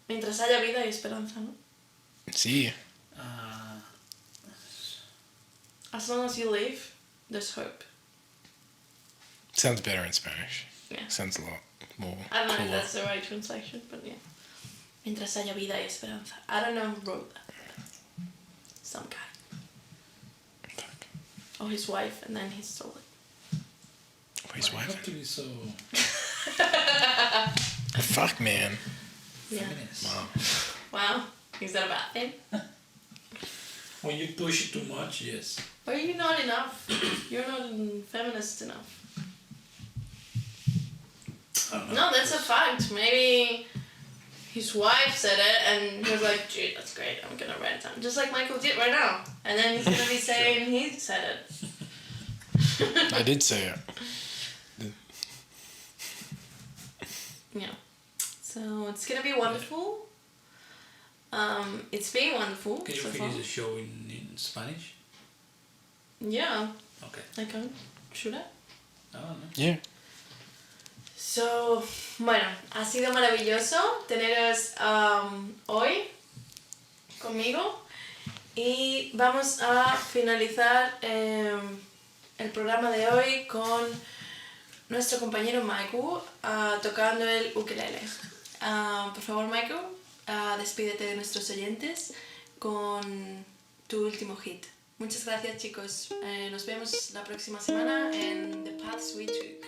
Mientras haya vida y esperanza, ¿no? See. as long as you live, there's hope. Sounds better in Spanish. Yeah. Sounds a lot more I don't know if cooler. that's the right translation, but yeah. Mientras haya vida y esperanza. I don't know who wrote that. Some guy. Fuck. Or his wife, and then he stole it. Or his Why you have wife. to be so Fuck, man. Yeah. feminist? Wow. Wow. Is that a bad thing? When you push it too much, yes. Or you're not enough. You're not feminist enough. I don't know. No, that's a fact. Maybe his wife said it and he was like, dude, that's great, I'm gonna write it down. Just like Michael did right now. And then he's gonna be saying he said it. I did say it. Yeah. So it's gonna be wonderful. It's been wonderful Can you so finish far. the show in Spanish? Yeah, Okay. I can. Should I? I don't know. Yeah. So, bueno, ha sido maravilloso teneros hoy conmigo y vamos a finalizar el programa de hoy con nuestro compañero Michael tocando el ukelele. Por favor, Michael, despídete de nuestros oyentes con tu último hit. Muchas gracias, chicos. Nos vemos la próxima semana en The Paths We Took.